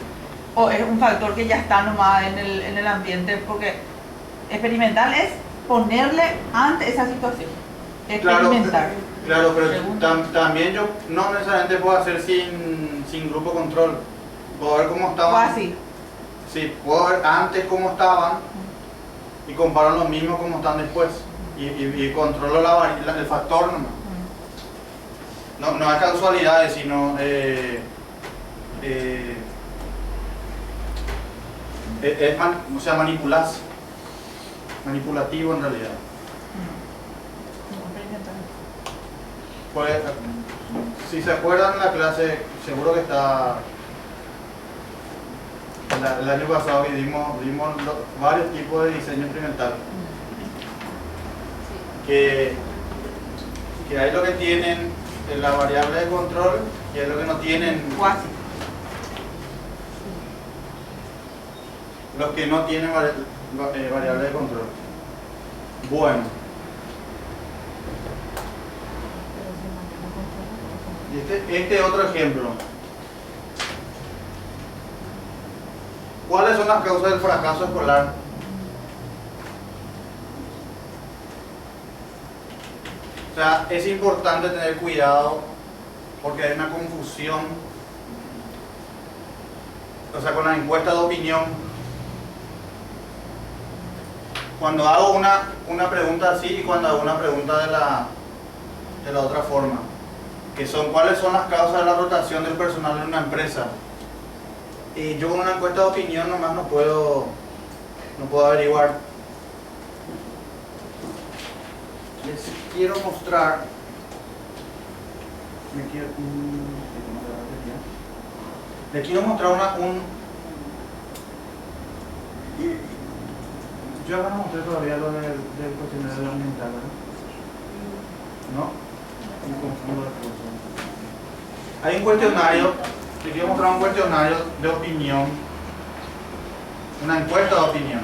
O es un factor que ya está nomás en el ambiente, porque experimental es ponerle ante esa situación. Experimentar. Claro, pero también yo no necesariamente puedo hacer sin grupo control. Puedo ver cómo estaban. O así. Sí, puedo ver antes cómo estaban y comparo lo mismo como están después. Y controlo el factor nomás. No es casualidades, sino manipulativo en realidad. Pues, si se acuerdan la clase, seguro que está el año pasado que dimos varios tipos de diseño experimental. Que hay lo que tienen la variable de control y hay lo que no tienen. Cuasi. Los que no tienen variable de control. Bueno. Y este otro ejemplo. ¿Cuáles son las causas del fracaso escolar? O sea, es importante tener cuidado porque hay una confusión, o sea, con la encuesta de opinión. Cuando hago una pregunta así y cuando hago una pregunta de la otra forma, que son cuáles son las causas de la rotación del personal en una empresa. Y yo con una encuesta de opinión nomás no puedo averiguar. Les quiero mostrar. Les quiero mostrar yo no mostré todavía lo del cuestionario ambiental, ¿no? Me confundo las cosas. Hay un cuestionario, les quiero mostrar un cuestionario de opinión, una encuesta de opinión.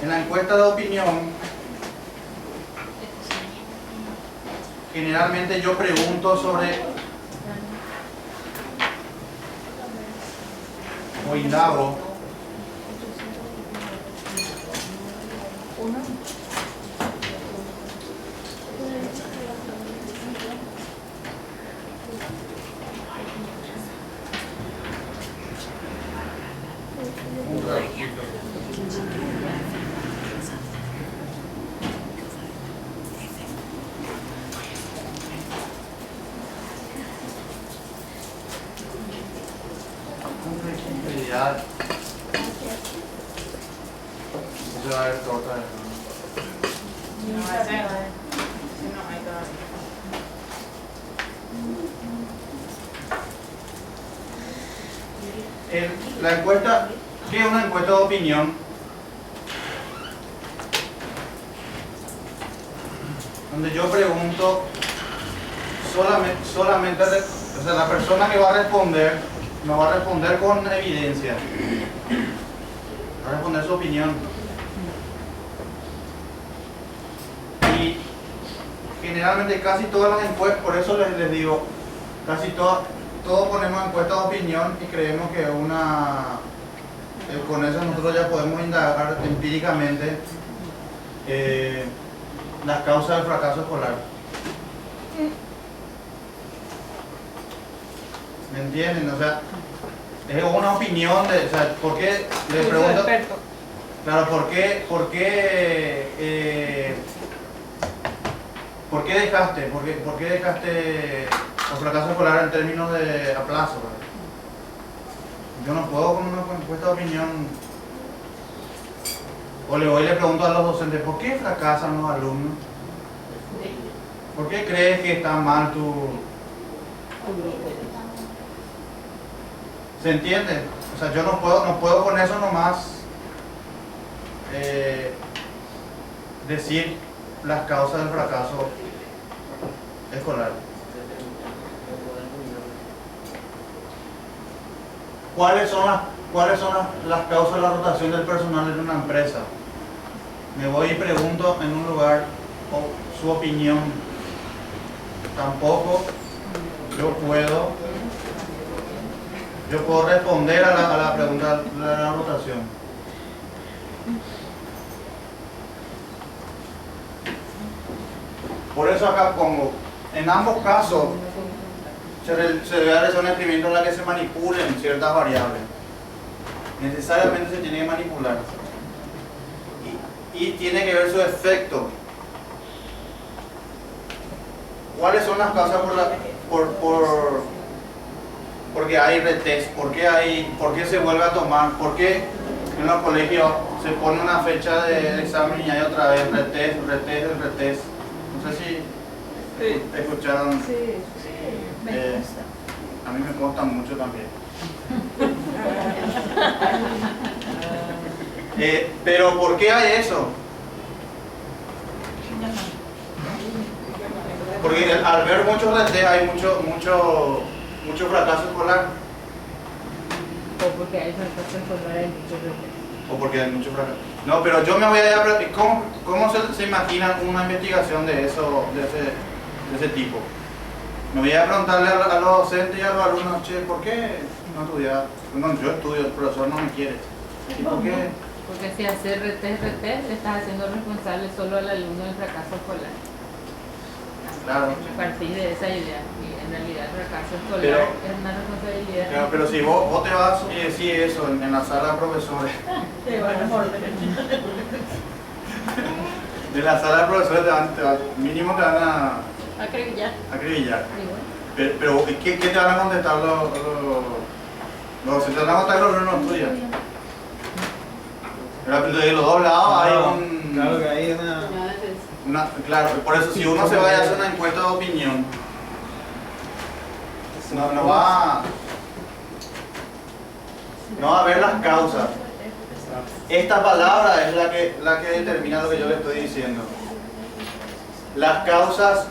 En la encuesta de opinión, generalmente yo pregunto sobre o indago La encuesta, ¿qué es una encuesta de opinión? Donde yo pregunto solamente, o sea, la persona que va a responder no va a responder con evidencia, va a responder su opinión. Y generalmente casi todas las encuestas, por eso les digo, casi todos ponemos encuestas de opinión y creemos que con eso nosotros ya podemos indagar empíricamente las causas del fracaso escolar. ¿Me entienden? O sea, es una opinión de, o sea, ¿por qué? Le pregunto, claro, ¿por qué dejaste los fracasos escolares en términos de aplazo? Yo no puedo con una encuesta de opinión. O le pregunto a los docentes, ¿por qué fracasan los alumnos? ¿Por qué crees que está mal tu... ¿Se entiende? O sea, yo no puedo con eso nomás decir las causas del fracaso escolar. ¿Cuáles son las causas de la rotación del personal en una empresa? Me voy y pregunto en un lugar su opinión. Tampoco yo puedo responder a la pregunta de la rotación. Por eso acá pongo, en ambos casos se debe realizar un experimento en la que se manipulen ciertas variables. Necesariamente se tiene que manipular. Y tiene que ver su efecto. ¿Cuáles son las causas porque hay retest? ¿Por qué se vuelve a tomar? ¿Por qué en los colegios se pone una fecha de examen y hay otra vez retest? No sé si escucharon. A mí me consta mucho también. Pero ¿por qué hay eso? Porque al ver muchos retest hay mucho fracaso escolar. O porque hay fracaso escolar en muchos retest. O porque hay mucho fracaso. No, pero yo me voy a ir a... ¿Cómo se imagina una investigación de ese tipo? Me voy a preguntarle a los docentes y a los alumnos, che, ¿por qué no estudiar? No, yo estudio, el profesor no me quiere. ¿Y por qué? Porque si hacer retest, le estás haciendo responsable solo al alumno del fracaso escolar. Claro. A partir de esa idea, y en realidad el fracaso escolar es una responsabilidad. Pero si vos te vas y decís eso en la sala de profesores, Te van a morder. de la sala de profesores mínimo te van a acribillar. Pero ¿qué te van a contestar los? Si te van a contestar los no estudian. Pero de los dos lados hay un... Claro que hay claro, por eso si uno se va a hacer una encuesta de opinión, no va a ver las causas. Esta palabra es la que determina lo que yo le estoy diciendo. Las causas,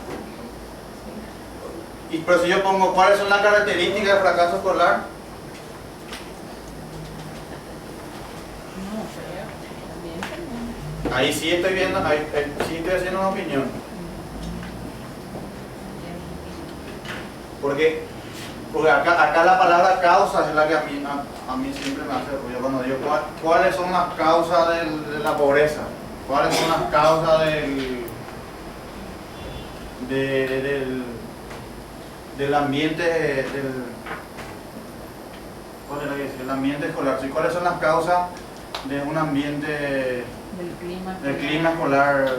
pero si yo pongo cuáles son las características del fracaso escolar, ahí sí estoy viendo, sí estoy haciendo una opinión. Porque acá la palabra causa es la que a mí siempre me hace ruido cuando digo cuáles son las causas de la pobreza, cuáles son las causas del ambiente ¿cuál era que decía? El ambiente escolar. ¿Sí? ¿Cuáles son las causas de un ambiente del clima escolar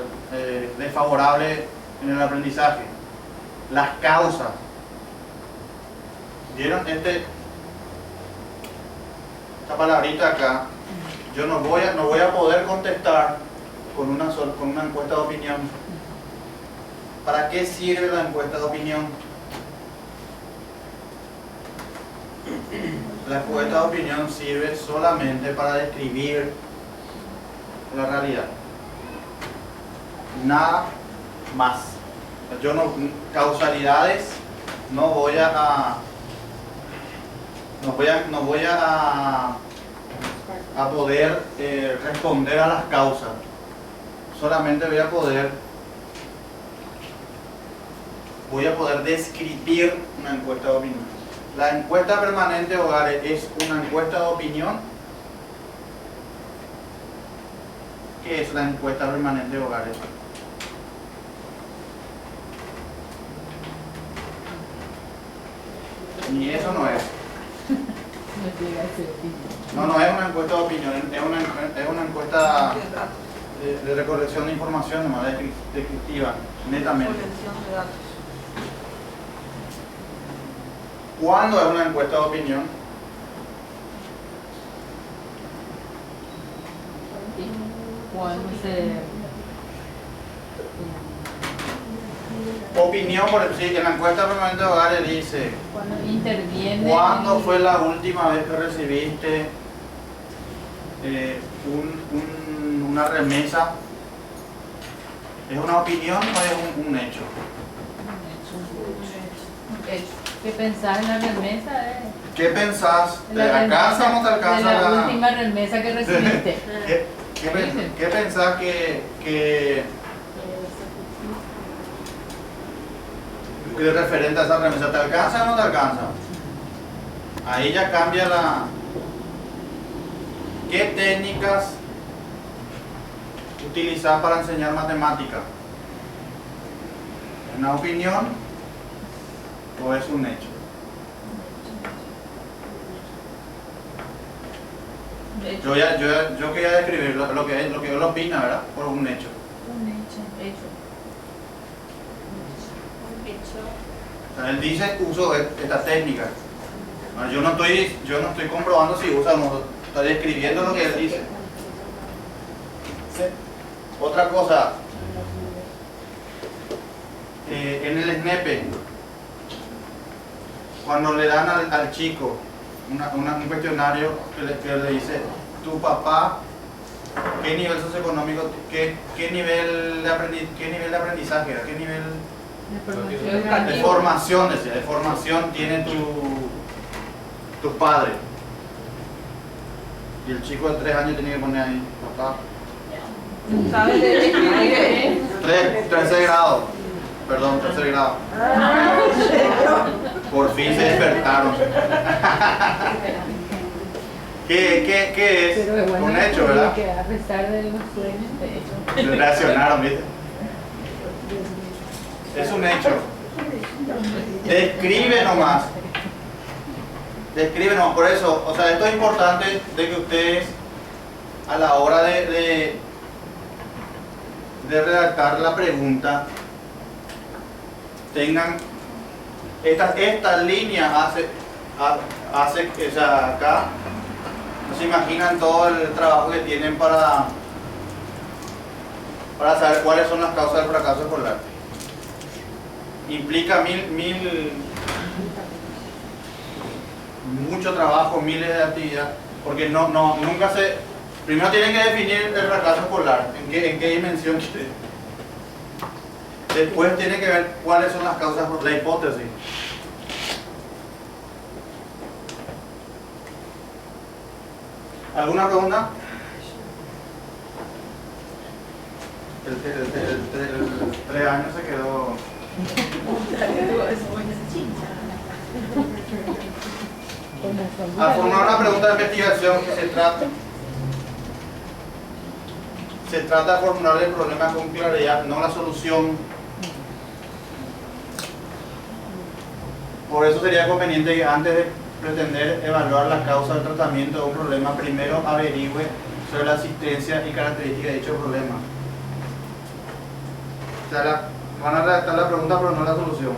desfavorable en el aprendizaje? Las causas. ¿Vieron? Esta palabrita acá, yo no voy a poder contestar con una encuesta de opinión. ¿Para qué sirve la encuesta de opinión? La encuesta de opinión sirve solamente para describir la realidad. Nada más. Yo no, causalidades, no voy a poder responder a las causas. Solamente voy a poder describir una encuesta de opinión. La encuesta permanente de hogares es una encuesta de opinión. ¿Qué es la encuesta permanente de hogares? Ni eso no es. No es una encuesta de opinión, es una encuesta de recolección de información, nomás descriptiva, netamente. ¿Cuándo es una encuesta de opinión? Cuando se... Opinión, por ejemplo, en la encuesta permanente de hogares dice: Cuando interviene... ¿cuándo fue la última vez que recibiste una remesa? ¿Es una opinión o es un hecho? ¿Qué pensás en la remesa? ¿Qué pensás? ¿Te La alcanza o no te de alcanza la la última remesa que recibiste? ¿Qué pensás que referente a esa remesa? ¿Te alcanza o no te alcanza? Ahí ya cambia la... ¿Qué técnicas utilizar para enseñar matemática? ¿Una opinión o es un hecho? Yo quería describir lo que él opina, ¿verdad? Por un hecho. O sea, él dice uso esta técnica. Bueno, yo no estoy comprobando si usa o no, estoy describiendo lo que él dice. Otra cosa, en el SNEPE, cuando le dan al chico un cuestionario que le dice: tu papá, ¿qué nivel socioeconómico, qué nivel de aprendizaje, qué nivel de formación tiene tu padre? Y el chico de 3 años tiene que poner ahí: papá, ¿Sabes de escribir? tercer grado. Perdón, tercer grado. Por fin se despertaron. ¿Qué es? Pero bueno, Un hecho, ¿verdad? Que a pesar de los sueños, de hecho. Se reaccionaron, ¿viste? Es un hecho. Describe nomás. Describe nomás. Por eso, o sea, esto es importante de que ustedes, a la hora de redactar la pregunta, tengan esta línea hace que, o sea, acá no se imaginan todo el trabajo que tienen para saber cuáles son las causas del fracaso escolar. Implica mucho trabajo, miles de actividades, porque nunca primero tienen que definir el fracaso escolar, en qué dimensión quiere. Después tiene que ver cuáles son las causas, la hipótesis. ¿Alguna pregunta? El 3 años se quedó. Al formar una pregunta de investigación que se trata de formular el problema con claridad, no la solución. Por eso sería conveniente que antes de pretender evaluar la causa del tratamiento de un problema, primero averigüe sobre la existencia y características de dicho problema. O sea, van a redactar la pregunta pero no la solución.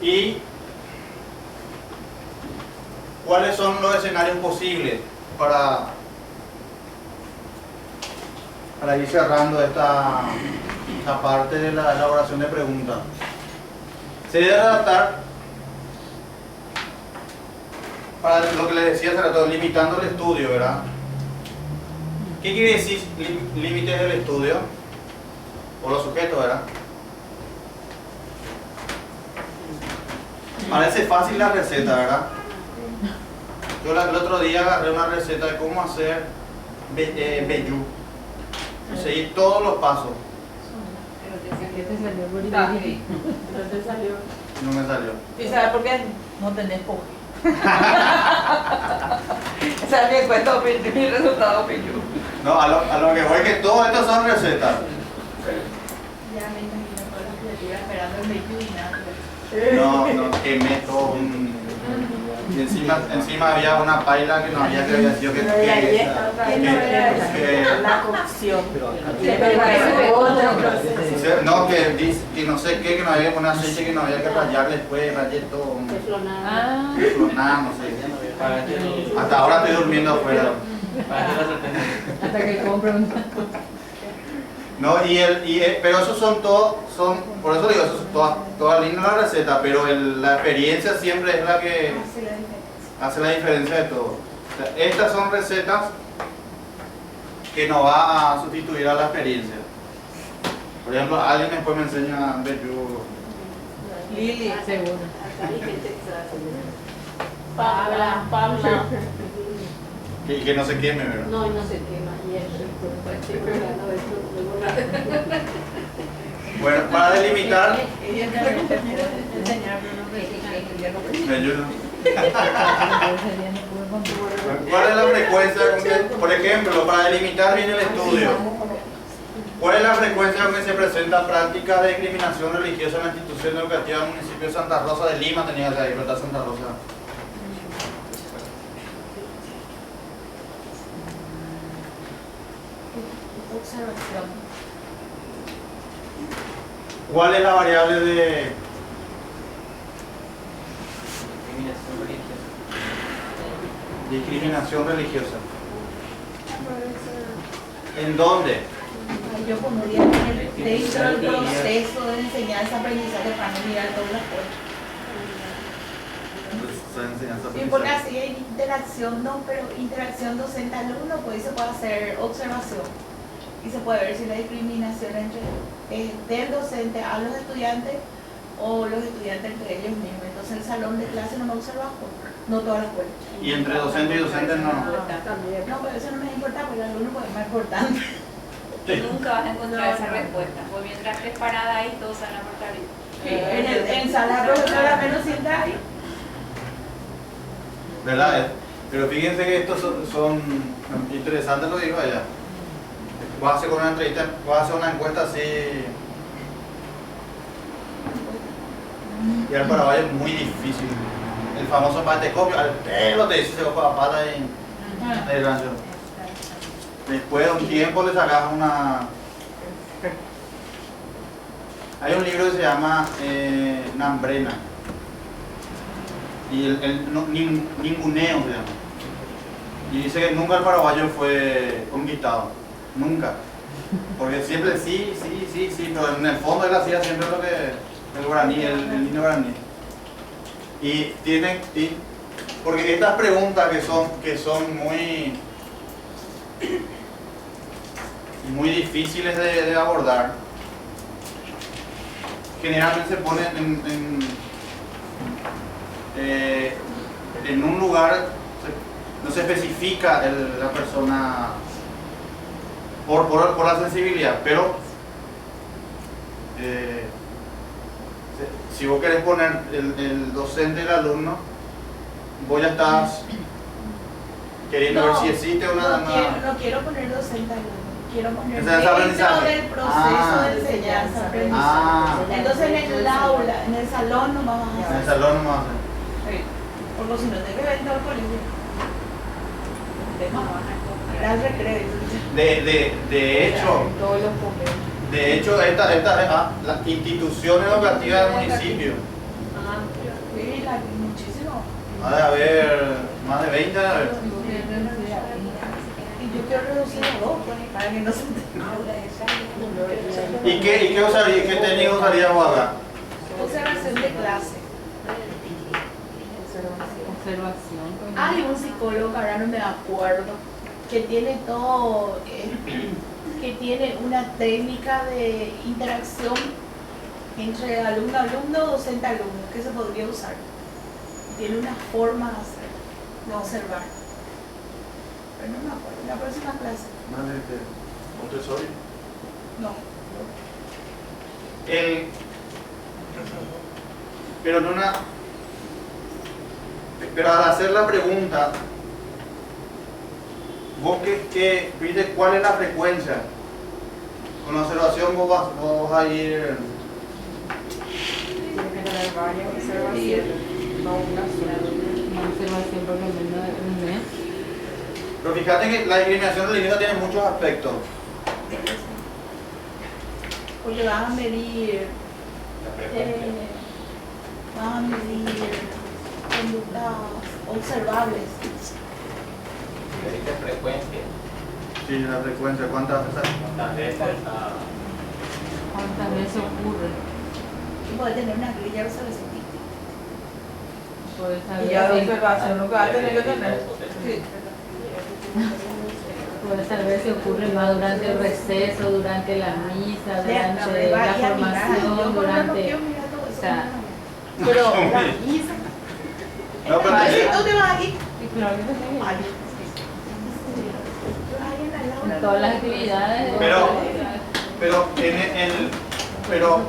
Y ¿cuáles son los escenarios posibles para ir cerrando esa parte de la elaboración de preguntas. Se debe adaptar para lo que les decía hace rato, limitando el estudio, ¿verdad? ¿Qué quiere decir límites del estudio? O los sujetos, ¿verdad? Parece fácil la receta, ¿verdad? Yo el otro día agarré una receta de cómo hacer vellú. Y seguí todos los pasos. No me salió. ¿Y sabes por qué? No tenés poco. Esa es mi cuenta, mi resultado pillo. No, a lo que voy que todo esto son recetas. Ya me imagino todas las criaturas esperando el vehículo y nada. No, quemé todo. Y encima había una paila que no había que había sido La cocción. no, que no sé qué, que no había que poner aceite, que no había que rallar después, rayé todo. Teflonada, no sé. Hasta ahora estoy durmiendo afuera. Hasta que compre un... No, pero esos son todos, por eso digo, eso es toda linda la receta, pero la experiencia siempre es la que hace la diferencia de todo. O sea, estas son recetas que no va a sustituir a la experiencia. Por ejemplo, alguien después me enseña a ver yo. Lili, seguro. Pabla. Y que no se queme, ¿verdad? No se quema. Bueno, para delimitar, me ayuda. ¿Cuál es la frecuencia con que, por ejemplo, para delimitar bien el estudio, cuál es la frecuencia con que se presentan prácticas de discriminación religiosa en la institución educativa del municipio de Santa Rosa de Lima? Tenía que ir, ¿verdad? Santa Rosa. Observación. ¿Cuál es la variable de discriminación religiosa? ¿En dónde? Yo pondría dentro del proceso de enseñanza-aprendizaje para no mirar todas las cosas. Sí, porque así hay interacción, no, pero interacción docente-alumno, pues se puede hacer observación y se puede ver si la discriminación del docente a los estudiantes o los estudiantes entre ellos mismos. Entonces el salón de clase no lo observa, no toda la escuela. ¿Y entre docente y docente no? No, pero eso no me importa porque el alumno es más importante. Nunca vas a encontrar esa respuesta. Pues mientras estés parada ahí, todos se van a portar bien. En sala profesora menos sienta ahí. ¿Verdad? Pero fíjense que estos son interesantes lo que dijo allá. Vas a hacer una entrevista, vas a hacer una encuesta así. Y al Paraguay es muy difícil. El famoso patecopio, al pelo te dice se va a la pata y el rancho. Después de un tiempo le sacas una. Hay un libro que se llama Nambrena. Y ninguneo se llama. Y dice que nunca el paraguayo fue conquistado. Nunca. Porque siempre sí, pero en el fondo él hacía siempre lo que el guaraní, el niño guaraní. Y tienen, porque estas preguntas que son muy difíciles de abordar, generalmente se ponen en un lugar, no se especifica la persona por la sensibilidad, pero si vos querés poner el docente y el alumno, vos ya estás queriendo ver si existe una... No quiero poner docente alumno, quiero poner Ese es dentro aprendizaje. del proceso de enseñanza, aprendizaje. Entonces en el aula, en el salón no vamos a hacer. En el salón no vamos a hacer. Porque si no te que ver todo el colegio. Al recreo. De hecho, las instituciones educativas del municipio, Sí, muchísimo. ha de haber más de 20, Y yo quiero reducir a 2, pues, para que no se ¿Y qué usaría, qué técnica usaría vos acá? observación de clase. Observación. Hay un psicólogo, ahora no me acuerdo, que tiene todo, que tiene una técnica de interacción entre alumno-alumno, docente-alumno, que se podría usar. Tiene una forma de hacer, de observar. Pero no me acuerdo, la próxima clase. Montessori. No. Pero al hacer la pregunta, vos viste cuál es la frecuencia. Con la observación vos vas a ir. Tiene que tener varias observaciones, no una sola. Una observación por lo menos de un mes. Pero fíjate que la discriminación religiosa tiene muchos aspectos. Porque vas a medir conductas observables. ¿Qué frecuencia? Sí, la frecuencia, ¿cuántas veces? ¿Cuántas veces? ¿Cuántas veces ocurre? Y puede tener una grilla de observación. Puedes Y saber ya de si- observación lo que va a tener que tener. Sí. puedes saber si ocurre más durante el receso, durante la misa, durante la formación, durante... O sea, pero la misa. No, pero ¿Dónde vas aquí? en todas las actividades... Pero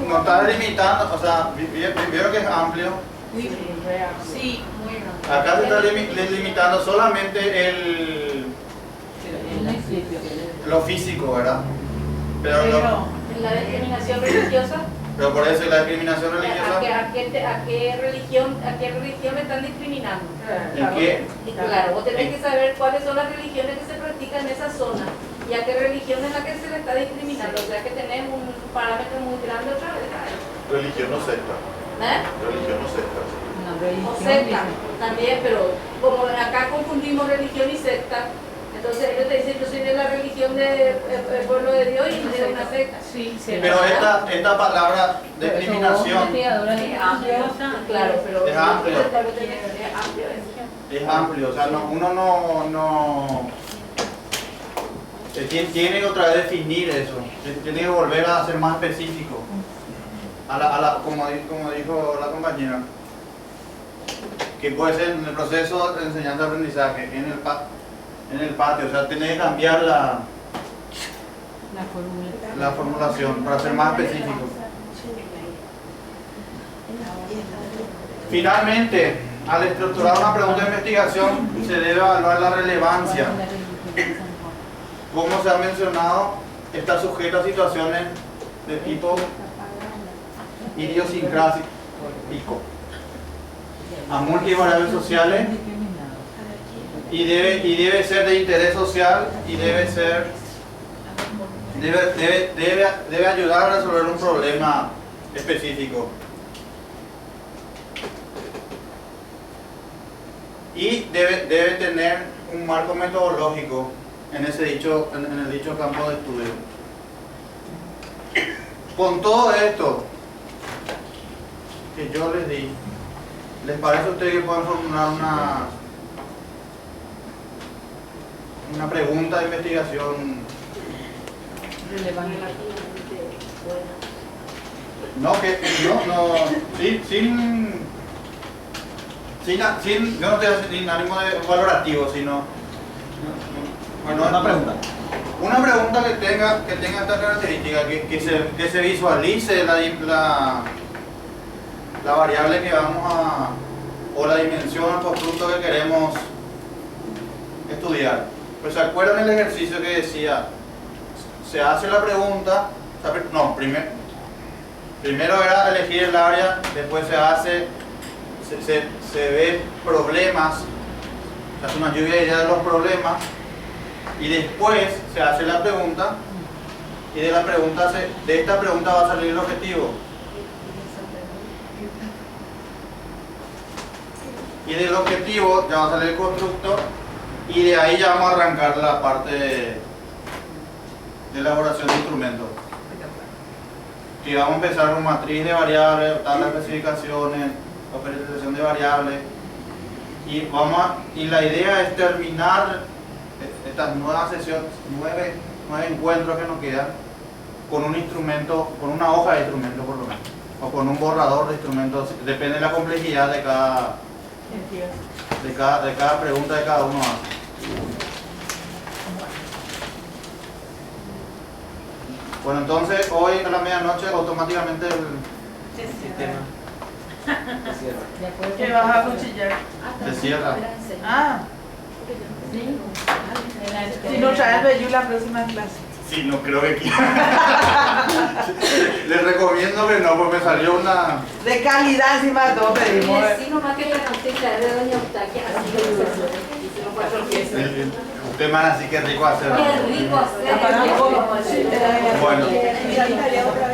no está delimitando, o sea, vieron que es amplio. Sí, muy rápido. Acá se está limitando solamente lo físico, ¿verdad? Pero La discriminación religiosa, por eso la discriminación religiosa. ¿a qué religión me están discriminando? ¿En qué? Y claro, vos tenés que saber cuáles son las religiones que se practican en esa zona y a qué religión es la que se le está discriminando. O sea que tenés un parámetro muy grande otra vez. Religión no secta. Religión no secta. Una O religión, secta dice. también, pero como acá confundimos religión y secta, entonces ellos te dicen yo soy de la religión del pueblo de Dios y de una secta. Sí, Pero esta palabra discriminación Investigadora de Claro, pero es amplio. es amplio. Es amplio, o sea, uno no tiene que otra vez definir eso, tiene que volver a ser más específico, como dijo la compañera, que puede ser en el proceso de enseñanza-aprendizaje, en el patio, o sea, tiene que cambiar la formulación para ser más específico. Finalmente, al estructurar una pregunta de investigación, se debe evaluar la relevancia. Como se ha mencionado, está sujeto a situaciones de tipo idiosincrásico, a múltiples variables sociales, y debe ser de interés social y debe ayudar a resolver un problema específico. Y debe tener un marco metodológico en el dicho campo de estudio. Con todo esto que yo les di, ¿les parece a ustedes que puedan formular una pregunta de investigación? Yo no estoy sin ánimo de valorativo, sino Una pregunta. Una pregunta que tenga esta característica, que se visualice la variable que o la dimensión o constructo que queremos estudiar. Pues se acuerdan el ejercicio que decía, se hace la pregunta, primero era elegir el área, después se ve problemas, se hace una lluvia de ideas de los problemas, y después se hace la pregunta, y de esta pregunta va a salir el objetivo. Y del objetivo ya va a salir el constructo, Y de ahí ya vamos a arrancar la parte de elaboración de instrumentos. Que vamos a empezar con matriz de variables, tablas de especificaciones, operación de variables. Y la idea es terminar estas nuevas sesiones, nueve encuentros que nos quedan con un instrumento, con una hoja de instrumento por lo menos, o con un borrador de instrumentos, depende de la complejidad de cada pregunta de cada uno hace. Bueno, entonces hoy a la medianoche automáticamente el sistema ¿Qué vas a cuchillar? se cierra. Ah, Sí. si no traes Bellu la próxima clase. Sí, no creo que quiera. Les recomiendo que no, porque me salió una... De calidad encima de todo pedimos. Sí, nomás que la noticia de doña Eustaquia, así que hicieron 4 piezas. Usted, man, así que rico hacer. Qué rico hacer. Bueno. Mira, Italia otra vez.